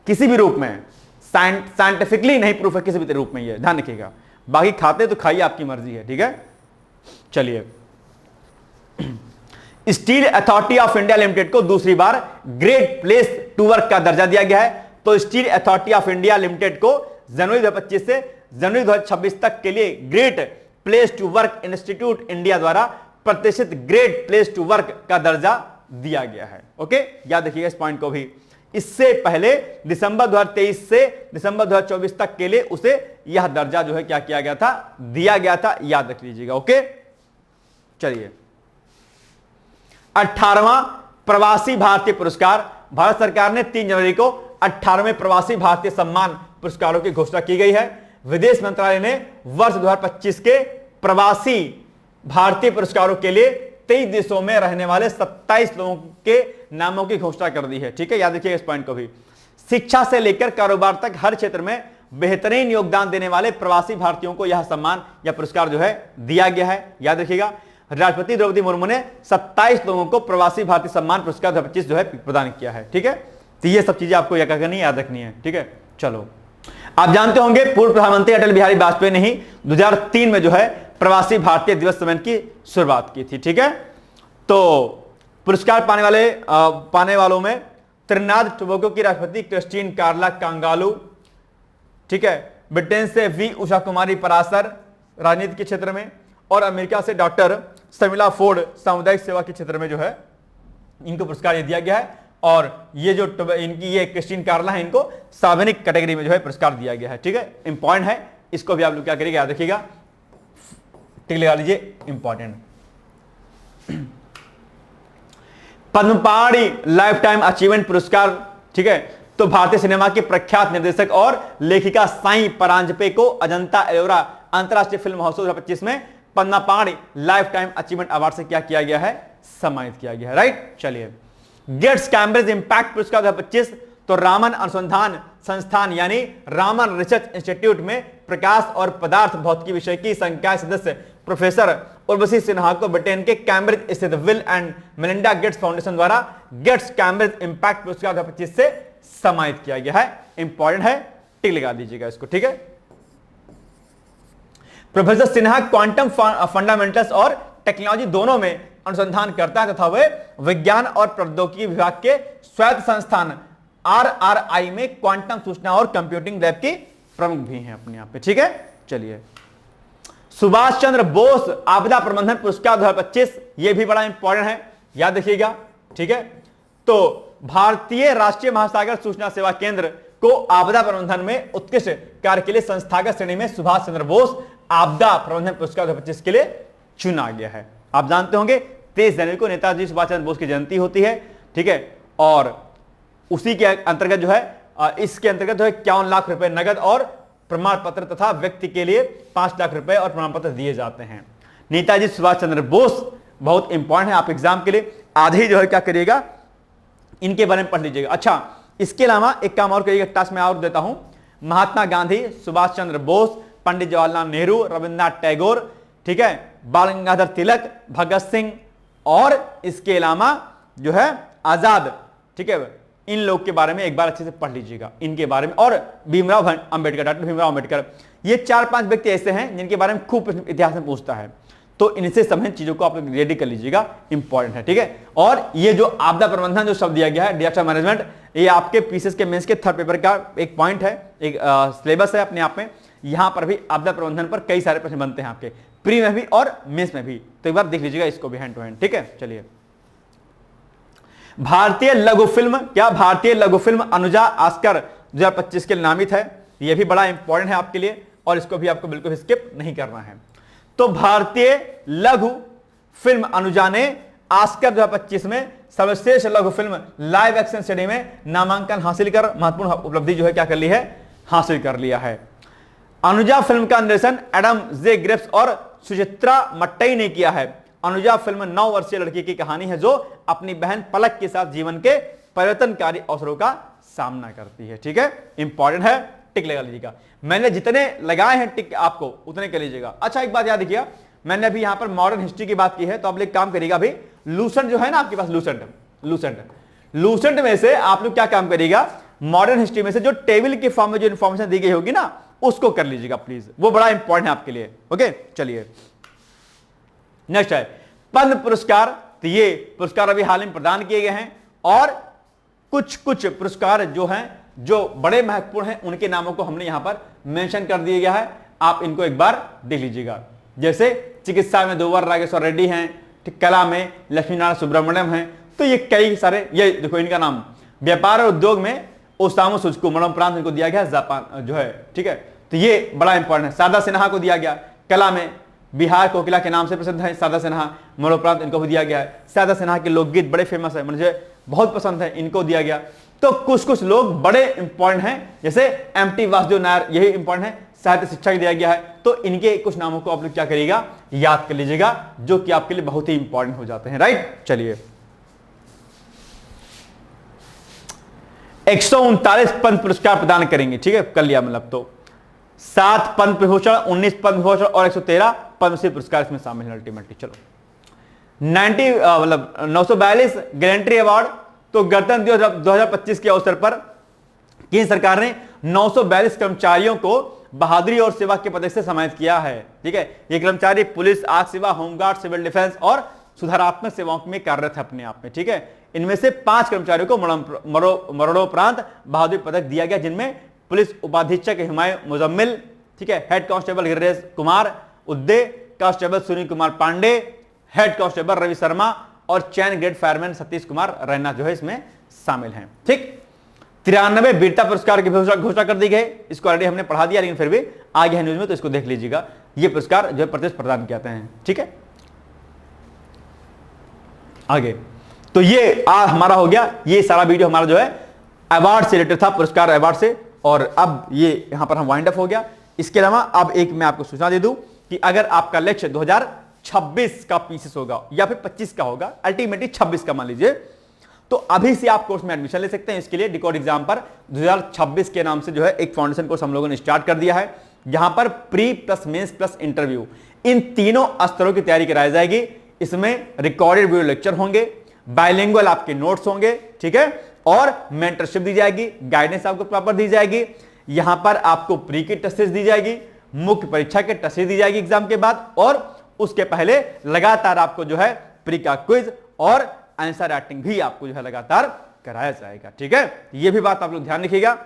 किसी भी रूप में, साइंटिफिकली नहीं प्रूफ है किसी भी रूप में, ये ध्यान रखिएगा। बाकी खाते तो खाइए, आपकी मर्जी है। ठीक है, चलिए, steel authority of India limited को दूसरी बार ग्रेट प्लेस टू वर्क का दर्जा दिया गया है। तो steel authority of India limited को जनवरी 2025 से जनवरी 2026 तक के लिए great place to work institute India द्वारा प्रतिष्ठित ग्रेट प्लेस टू वर्क का दर्जा दिया गया है। ओके, याद रखिएगा इस पॉइंट को भी। इससे पहले दिसंबर 2023 से दिसंबर 2024 तक के लिए उसे यह दर्जा जो है क्या किया गया था, दिया गया था, याद रख लीजिएगा। ओके, चलिए, 18वां प्रवासी भारतीय पुरस्कार, भारत सरकार ने 3 जनवरी को 18वें प्रवासी भारतीय सम्मान पुरस्कारों की घोषणा की गई है। विदेश मंत्रालय ने वर्ष 2025 के प्रवासी भारतीय पुरस्कारों के लिए 23 देशों में रहने वाले 27 लोगों के नामों की घोषणा कर दी है। ठीक है, याद रखिएगा इस पॉइंट को भी। शिक्षा से लेकर कारोबार तक हर क्षेत्र में बेहतरीन योगदान देने वाले प्रवासी भारतीयों को यह सम्मान या पुरस्कार जो है दिया गया है, याद रखिएगा। राष्ट्रपति द्रौपदी मुर्मू ने 27 लोगों को प्रवासी भारतीय सम्मान पुरस्कार 2025 जो है प्रदान किया है। ठीक है, तो ये सब चीजें आपको क्या करनी है, याद रखनी है। ठीक है, चलो, आप जानते होंगे पूर्व प्रधानमंत्री अटल बिहारी वाजपेयी ने ही 2003 में जो है प्रवासी भारतीय दिवस सम्मेलन की शुरुआत की थी। ठीक है, तो पुरस्कार पाने वालों में त्रिनाद टोबैगो की राष्ट्रपति क्रिस्टीन कार्ला कांगालू, ठीक है, ब्रिटेन से वी उषा कुमारी परासर राजनीति के क्षेत्र में, और अमेरिका से डॉक्टर समिला फोर्ड सामुदायिक सेवा के क्षेत्र में जो है इनको पुरस्कार दिया गया है। और ये जो इनकी ये क्रिस्टीन कार्ला है, इनको सार्वजनिक कैटेगरी में जो है पुरस्कार दिया गया है। ठीक है, इंपॉर्टेंट है, इसको भी आप लोग क्या करिएगा, याद रखिएगा, टिक लगा लीजिए, important. Padmapani life time achievement पुरस्कार, ठीक है, तो भारतीय सिनेमा के प्रख्यात निर्देशक और लेखिका साई परांजपे को अजंता एलोरा अंतरराष्ट्रीय फिल्म महोत्सव 2025 में पन्ना पाड़ी लाइफ टाइम अचीवमेंट अवार्ड से क्या किया गया है, सम्मानित किया गया है। राइट, चलिए गेट्स कैम्ब्रिज इंपैक्ट पुरस्कार 2025, तो रामन अनुसंधान संस्थान यानी रामन रिसर्च इंस्टीट्यूट में प्रकाश और पदार्थ भौतिकी विषय की संकाय सदस्य प्रोफेसर उर्वशी सिन्हा को ब्रिटेन के कैम्ब्रिज स्थित will and Melinda Gates foundation द्वारा गेट्स कैम्ब्रिज इंपैक्ट पुरस्कार 2025 से सम्मानित किया गया है। इंपॉर्टेंट है, टिक लगा दीजिएगा इसको, ठीक है। प्रोफेसर सिन्हा क्वांटम फंडामेंटल्स और टेक्नोलॉजी दोनों में अनुसंधान करता है तथा वे विज्ञान और प्रौद्योगिकी विभाग के स्वायत्त संस्थान RRI में क्वांटम सूचना और कंप्यूटिंग लैब की प्रमुख भी हैं अपने आप पे, ठीक है। चलिए सुभाष चंद्र बोस आपदा प्रबंधन पुरस्कार 2025, यह भी बड़ा इंपॉर्टेंट है, याद रखिएगा, ठीक है। तो भारतीय राष्ट्रीय महासागर सूचना सेवा केंद्र को आपदा प्रबंधन में उत्कृष्ट कार्य के लिए संस्थागत श्रेणी में सुभाष चंद्र बोस आपदा प्रबंधन पुरस्कार 2025 के लिए चुना गया है। आप जानते होंगे 23 जनवरी को नेताजी सुभाष चंद्र बोस की जयंती होती है, ठीक है, और उसी के अंतर्गत जो है इसके अंतर्गत जो है 51 लाख रुपए नगद और प्रमाण पत्र तथा व्यक्ति के लिए 5 लाख रुपए और प्रमाण पत्र दिए जाते हैं। नेताजी सुभाष चंद्र बोस बहुत इंपॉर्टेंट है, आप एग्जाम के लिए आधे ही जो है क्या करिएगा, इनके बारे में पढ़ लीजिएगा। अच्छा, इसके अलावा एक काम और करिएगा, टास्क में और देता हूं, महात्मा गांधी, सुभाष चंद्र बोस, पंडित जवाहरलाल नेहरू, रविन्द्रनाथ टैगोर, ठीक है, बाल गंगाधर तिलक, भगत सिंह और इसके अलावा जो है आजाद, ठीक है, इन लोग के बारे में एक बार अच्छे से पढ़ लीजिएगा, इनके बारे में, और भीमराव अंबेडकर, डॉक्टर भीमराव अंबेडकर, ये 4-5 व्यक्ति ऐसे हैं जिनके बारे में खूब इतिहास में पूछता है, तो इनसे संबंधित चीजों को आप रेडी कर लीजिएगा, इंपॉर्टेंट है, ठीक है। और ये जो आपदा प्रबंधन जो शब्द दिया गया है, डिजास्टर मैनेजमेंट, ये आपके पीसीएस के मेंस के थर्ड पेपर का एक पॉइंट है, एक सिलेबस है अपने आप में। यहां पर भी आपदा प्रबंधन पर कई सारे प्रश्न बनते हैं आपके प्री में भी और मेंस में भी, तो एक बार देख लीजिएगा इसको भी हैंड टू हैंड, ठीक है। चलिए भारतीय लघु फिल्म, क्या भारतीय लघु फिल्म अनुजा ऑस्कर 2025 के लिए नामित है, यह भी बड़ा इंपॉर्टेंट है आपके लिए और इसको भी आपको बिल्कुल स्किप नहीं करना है। तो भारतीय लघु फिल्म अनुजा ने ऑस्कर 2025 में सर्वश्रेष्ठ लघु फिल्म लाइव एक्शन श्रेणी में नामांकन हासिल कर महत्वपूर्ण उपलब्धि जो है क्या कर ली है, हासिल कर लिया है। अनुजा फिल्म का निर्देशन एडम जे ग्रेप्स और सुचित्रा मट्टई ने किया है। अनुजा फिल्म 9 वर्षीय लड़की की कहानी है जो अपनी बहन पलक के साथ जीवन के परिवर्तनकारी अवसरों का सामना करती है, ठीक है, इंपॉर्टेंट है, टिक लगा लीजिएगा। मैंने जितने लगाए हैं टिक आपको उतने कर लीजिएगा। अच्छा, एक बात याद रखिएगा, मैंने अभी यहां पर मॉडर्न हिस्ट्री की बात की है, तो आप लोग काम करिएगा, अभी लूसेंट जो है ना आपके पास, लूसेंट में से आप लोग क्या काम करिएगा, मॉडर्न हिस्ट्री में से जो टेबल के फॉर्म में जो इंफॉर्मेशन दी गई होगी ना उसको कर लीजिएगा प्लीज, वो बड़ा इंपॉर्टेंट है आपके लिए। ओके, चलिए नेक्स्ट है पद्म पुरस्कार। तो ये पुरस्कार अभी हाल में प्रदान किए गए हैं और कुछ पुरस्कार जो हैं जो बड़े महत्वपूर्ण हैं उनके नामों को हमने यहां पर मेंशन कर दिया गया है, आप इनको एक बार देख लीजिएगा। जैसे चिकित्सा में दोवर रागेश्वर रेड्डी हैं, ठीक, कला में लक्ष्मी नारायण सुब्रमण्यम हैं, तो ये कई सारे, ये देखो इनका नाम, व्यापार और उद्योग में ओसामू सुजुकी मरणोपरांत इनको दिया गया जापान जो है, ठीक है, तो ये बड़ा इंपॉर्टेंट है। शारदा सिन्हा को दिया गया, कला में बिहार कोकिला के नाम से प्रसिद्ध है शारदा सिन्हा, मरणोपरांत इनको भी दिया गया है। शारदा सिन्हा के लोकगीत बड़े फेमस है, मुझे बहुत पसंद है, इनको दिया गया। तो कुछ लोग बड़े इंपॉर्टेंट हैं, जैसे एमटी वासुदेव नायर, यही इंपॉर्टेंट है, साहित्य शिक्षा दिया गया है, तो इनके कुछ नामों को आप लोग क्या करिएगा, याद कर लीजिएगा, जो कि आपके लिए बहुत ही इंपॉर्टेंट हो जाते हैं। राइट, चलिए 139 पद्म पुरस्कार प्रदान करेंगे, ठीक है, कर लिया मतलब, तो 7 पद्म विभूषण, 19 पद्म विभूषण और 113 पद्मश्री पुरस्कार इसमें शामिल है अल्टीमेटली। चलो 942 गैलेंट्री अवार्ड, तो गणतंत्र दिवस 2025 के अवसर पर केंद्र सरकार ने 942 कर्मचारियों को बहादुरी और सेवा के पदक से सम्मानित किया है, ठीक है। ये कर्मचारी पुलिस, आग सेवा, होमगार्ड, सिविल डिफेंस और सुधारात्मक सेवाओं में कार्यरत है अपने आप में, ठीक है। इनमें से 5 कर्मचारियों को मरणोपरांत बहादुरी पदक दिया गया, जिनमें पुलिस उपाधीक्षक हुमायूं मुजम्मिल, ठीक है, head constable Giriraj Kumar Udde, constable Sunil Kumar Pandey, head constable Ravi Sharma और चैन ग्रेड फायरमैन सतीश कुमार रैना जो है इसमें शामिल हैं, ठीक। 93 वीरता पुरस्कार की घोषणा कर दी गई, इसको ऑलरेडी हमने पढ़ा दिया, लेकिन फिर भी आगे है न्यूज में, तो इसको देख लीजिएगा। ये पुरस्कार जो है प्रदेश प्रदान किए जाते हैं, ठीक है। आगे तो ये हमारा हो गया, ये सारा वीडियो हमारा जो है अवार्ड से रिलेटेड था, पुरस्कार अवार्ड से। और अब ये यहां पर हम वाइंड अप हो गया। इसके अलावा अब एक मैं आपको सूचना दे दूं कि अगर आपका लक्ष्य 2026 का पीसीएस होगा या फिर 25 का होगा, अल्टीमेटली 26 का मान लीजिए, तो अभी से आप कोर्स में एडमिशन ले सकते हैं। इसके लिए डिकोड एग्जाम पर 2026 के नाम से जो है एक फाउंडेशन कोर्स हम लोगों ने स्टार्ट कर दिया है, जहां पर pre plus mains plus interview इन तीनों स्तरों की तैयारी कराई जाएगी। इसमें रिकॉर्डेड वीडियो लेक्चर होंगे, बाइलिंगुअल आपके नोट्स होंगे, ठीक है, और मेंटरशिप दी जाएगी, गाइडेंस आपको प्रॉपर दी जाएगी। यहां पर आपको प्री की टेस्ट दी जाएगी, मुख्य परीक्षा के टेस्ट दी जाएगी एग्जाम के बाद, और उसके पहले लगातार आपको जो है प्री का क्विज और आंसर राइटिंग भी आपको जो है लगातार कराया जाएगा, ठीक है। ये भी बात आप लोग ध्यान रखिएगा।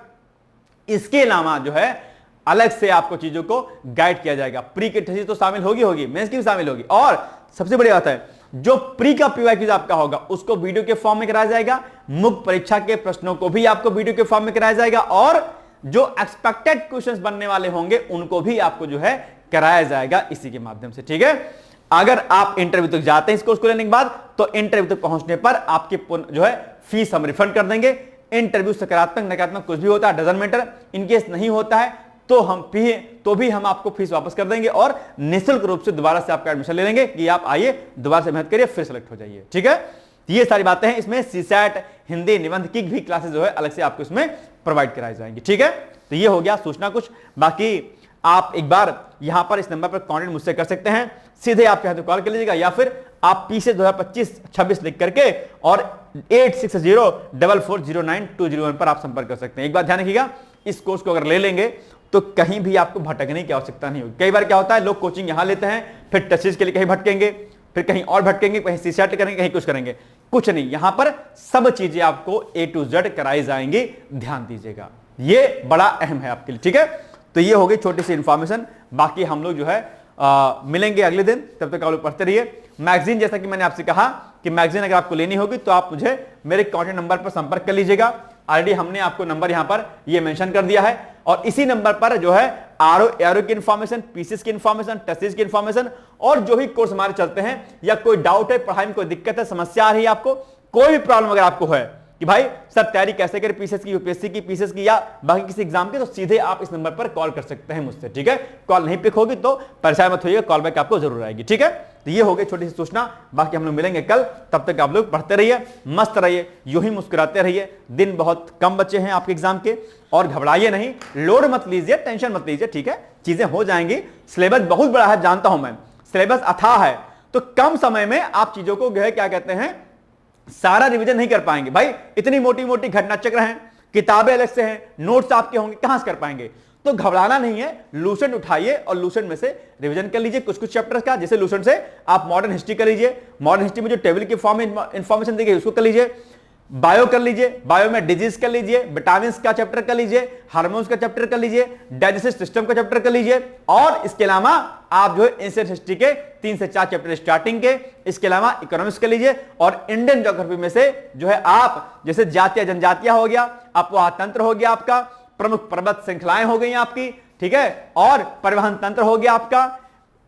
इसके अलावा जो है अलग से आपको चीजों को गाइड किया जाएगा। प्री की टेस्ट तो शामिल होगी, मेंस की भी शामिल होगी, और सबसे बड़ी बात है जो प्री का पीवाई क्विज आपका होगा उसको वीडियो के फॉर्म में कराया जाएगा, मुख्य परीक्षा के प्रश्नों को भी आपको वीडियो के फॉर्म में कराया जाएगा, और जो एक्सपेक्टेड क्वेश्चंस बनने वाले होंगे उनको भी आपको जो है कराया जाएगा इसी के माध्यम से, ठीक है। अगर आप इंटरव्यू तक जाते हैं इस कोर्स को लेने के बाद, तो इंटरव्यू तक पहुंचने पर आपकी जो है फीस हम रिफंड कर देंगे। इंटरव्यू सकारात्मक नकारात्मक कुछ भी होता है, डजंट मैटर। इनकेस नहीं होता है तो भी हम आपको फीस वापस कर देंगे और निःशुल्क रूप से दोबारा से आपका एडमिशन ले लेंगे कि आप आइए, दोबारा से मेहनत करिए, फिर सेलेक्ट हो जाइए, ठीक है। ये सारी बातें हैं। इसमें सीसैट, हिंदी, निबंध की भी क्लासेस जो है अलग से आपको इसमें प्रोवाइड कराई जाएंगी, ठीक है। तो ये हो गया सूचना कुछ। बाकी आप एक बार यहां पर इस नंबर पर कांटेक्ट मुझसे कर सकते हैं, सीधे आप चाहे तो कॉल कर लीजिएगा, या फिर आप पीसीएस 2025-26 लिख करके और 8604409201 पर आप संपर्क कर सकते हैं। एक बात ध्यान रखिएगा, इस कोर्स को अगर ले लेंगे तो कहीं भी आपको भटकने की आवश्यकता नहीं होगी। कई बार क्या होता है, लोग कोचिंग यहां लेते हैं, फिर टेस्ट के लिए कहीं भटकेंगे, फिर कहीं और भटकेंगे, कहीं सीसैट करेंगे, कहीं कुछ करेंगे। कुछ नहीं, यहां पर सब चीजें आपको A to Z कराई जाएंगी, ध्यान दीजिएगा, ये बड़ा अहम है आपके लिए, ठीक है। तो ये हो गई छोटी सी इंफॉर्मेशन। बाकी हम लोग जो है मिलेंगे अगले दिन, तब तक आप लोग पढ़ते रहिए। मैगजीन, जैसा कि मैंने आपसे कहा कि मैगजीन अगर आपको लेनी होगी तो आप मुझे मेरे कॉन्टैक्ट नंबर पर संपर्क कर लीजिएगा। ऑलरेडी हमने आपको नंबर यहां पर ये मेंशन कर दिया है, और इसी नंबर पर जो है आरओ की इंफॉर्मेशन, पीसीएस की इंफॉर्मेशन, टेस्ट की इंफॉर्मेशन, और जो भी कोर्स हमारे चलते हैं, या कोई डाउट है, पढ़ाई में कोई दिक्कत है, समस्या आ रही है आपको, कोई भी प्रॉब्लम अगर आपको है कि भाई सर तैयारी कैसे करें पीसीएस की, यूपीएससी की, पीसीएस की, या बाकी किसी एग्जाम की, तो सीधे आप इस नंबर पर कॉल कर सकते हैं मुझसे, ठीक है। कॉल नहीं पिक होगी तो परेशान मत होइएगा, कॉल बैक आपको जरूर आएगी, ठीक है। तो ये हो गई छोटी सी सूचना। बाकी हम लोग मिलेंगे कल, तब तक आप लोग पढ़ते रहिए, मस्त रहिए, यूं ही मुस्कुराते रहिए। दिन बहुत कम बचे हैं आपके एग्जाम के, और घबराइए नहीं, लोड मत लीजिए, टेंशन मत लीजिए, ठीक है। चीजें हो जाएंगी। सिलेबस बहुत बड़ा है, जानता हूं मैं, सिलेबस अथाह है, तो कम समय में आप चीजों को जो है क्या कहते हैं, सारा रिवीजन नहीं कर पाएंगे। भाई इतनी मोटी मोटी घटना चक्र हैं, किताबें अलग से हैं, नोट्स आपके होंगे, कहां से कर पाएंगे। तो घबराना नहीं है, लूसेंट उठाइए और लूसेंट में से रिवीजन कर लीजिए कुछ कुछ चैप्टर्स का। जैसे लूसेंट से आप मॉडर्न हिस्ट्री कर लीजिए, मॉडर्न हिस्ट्री में जो टेबल की फॉर्म में इंफॉर्मेशन दी गई उसको कर लीजिए। बायो कर लीजिए, बायो में डिजीज कर लीजिए, विटामिन का चैप्टर कर लीजिए, हार्मोन्स का चैप्टर कर लीजिए, डाइजेस्टिव सिस्टम का चैप्टर कर लीजिए, और इसके अलावा आप जो है एंशिएंट हिस्ट्री के 3 से 4 चैप्टर स्टार्टिंग के, इसके अलावा इकोनॉमिक्स कर लीजिए, और इंडियन ज्योग्राफी में से जो है आप जैसे जातीय जनजातियां हो गया, अपवाह तंत्र हो गया आपका, प्रमुख पर्वत श्रृंखलाएं हो गई आपकी, ठीक है, और परिवहन तंत्र हो गया आपका,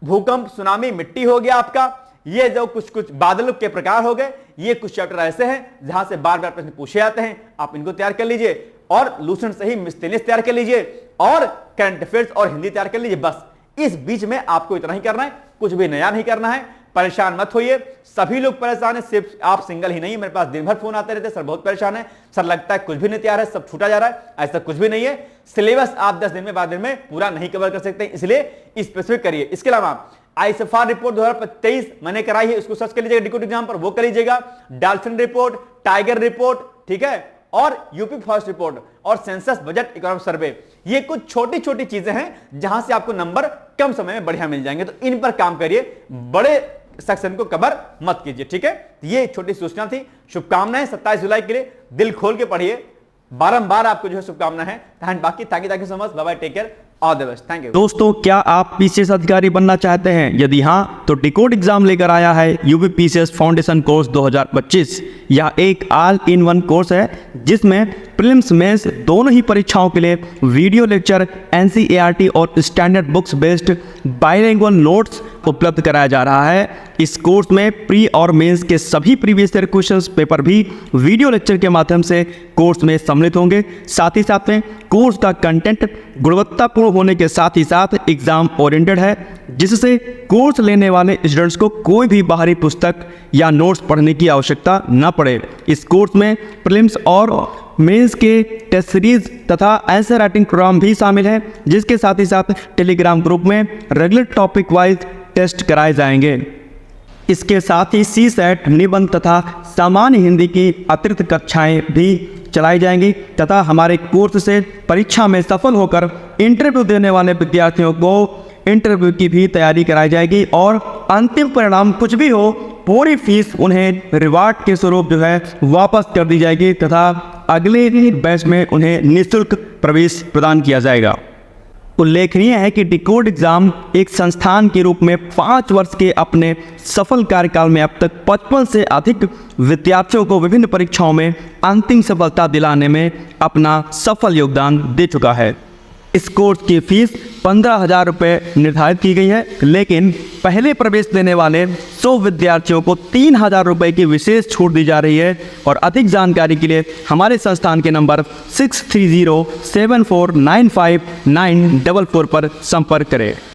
भूकंप, सुनामी, मिट्टी हो गया आपका, ये जो कुछ कुछ बादलों के प्रकार हो गए, ये कुछ चैप्टर ऐसे हैं जहां से बार बार प्रश्न पूछे जाते हैं, आप इनको तैयार कर लीजिए। और लूसेंट से ही मिसलेनियस तैयार कर लीजिए, और करंट अफेयर्स और हिंदी तैयार कर लीजिए। बस इस बीच में आपको इतना ही करना है, कुछ भी नया नहीं करना है। परेशान मत होइए, सभी लोग परेशान है, सिर्फ आप सिंगल ही नहीं है। मेरे पास दिन भर फोन आते रहते, सर बहुत परेशान है, सर लगता है कुछ भी नहीं तैयार है, सब छूटा जा रहा है। ऐसा कुछ भी नहीं है। सिलेबस आप 10 दिन में 12 दिन में पूरा नहीं कवर कर सकते, इसलिए स्पेसिफिक करिए। इसके अलावा आईएसएफआर रिपोर्ट 2023 मैंने कराई है, उसको सर्च कर लीजिएगा डिकोड एग्जाम पर, वो कर लीजिएगा। डॉल्फिन रिपोर्ट, टाइगर रिपोर्ट, ठीक है, और यूपी फॉरेस्ट रिपोर्ट, और सेंसस बजट इकोनॉमिक सर्वे, ये कुछ छोटी छोटी चीजें हैं जहां से आपको नंबर कम समय में बढ़िया मिल जाएंगे। तो इन पर काम करिए, बड़े सेक्शन को कवर मत कीजिए, ठीक है। ये छोटी सूचना थी। शुभकामनाएं 27 जुलाई के लिए, दिल खोल के पढ़िए, बारंबार आपको जो है शुभकामना है। बाकी thank you so much, bye bye, take care, all the best, thank you. दोस्तों, क्या आप पीसीएस अधिकारी बनना चाहते हैं? यदि हाँ, तो डिकोड एग्जाम लेकर आया है यूपी पीसीएस फाउंडेशन कोर्स 2025। यह एक ऑल इन वन कोर्स है जिसमें प्रीलिम्स मेंस दोनों ही परीक्षाओं के लिए वीडियो लेक्चर, एनसीईआरटी और standard books based bilingual notes उपलब्ध कराया जा रहा है। इस कोर्स में प्री और मेंस के सभी प्रीवियस ईयर क्वेश्चंस पेपर भी वीडियो लेक्चर के माध्यम से कोर्स में सम्मिलित होंगे। साथ ही साथ में कोर्स का कंटेंट गुणवत्तापूर्ण होने के साथ ही साथ एग्जाम ओरिएंटेड है, जिससे कोर्स लेने वाले स्टूडेंट्स को कोई भी बाहरी पुस्तक या नोट्स पढ़ने की आवश्यकता न पड़े। इस कोर्स में प्रीलिम्स और मेंस के टेस्ट सीरीज तथा आंसर राइटिंग प्रोग्राम भी शामिल है, जिसके साथ ही साथ टेलीग्राम ग्रुप में रेगुलर टॉपिक वाइज टेस्ट कराए जाएंगे। इसके साथ ही CSAT, निबंध तथा सामान्य हिंदी की अतिरिक्त कक्षाएं भी चलाई जाएंगी तथा हमारे कोर्स से परीक्षा में सफल होकर इंटरव्यू देने वाले विद्यार्थियों को इंटरव्यू की भी तैयारी कराई जाएगी और अंतिम परिणाम कुछ भी हो, पूरी फीस उन्हें रिवार्ड के स्वरूप जो है वापस कर दी जाएगी तथा अगले बैच में उन्हें निःशुल्क प्रवेश प्रदान किया जाएगा। उल्लेखनीय है कि डिकोड एग्जाम एक संस्थान के रूप में 5 वर्ष के अपने सफल कार्यकाल में अब तक 55 से अधिक विद्यार्थियों को विभिन्न परीक्षाओं में अंतिम सफलता दिलाने में अपना सफल योगदान दे चुका है। इस कोर्स की फीस 15,000 रुपये निर्धारित की गई है, लेकिन पहले प्रवेश देने वाले 100 विद्यार्थियों को 3,000 रुपये की विशेष छूट दी जा रही है। और अधिक जानकारी के लिए हमारे संस्थान के नंबर 6307495944 पर संपर्क करें।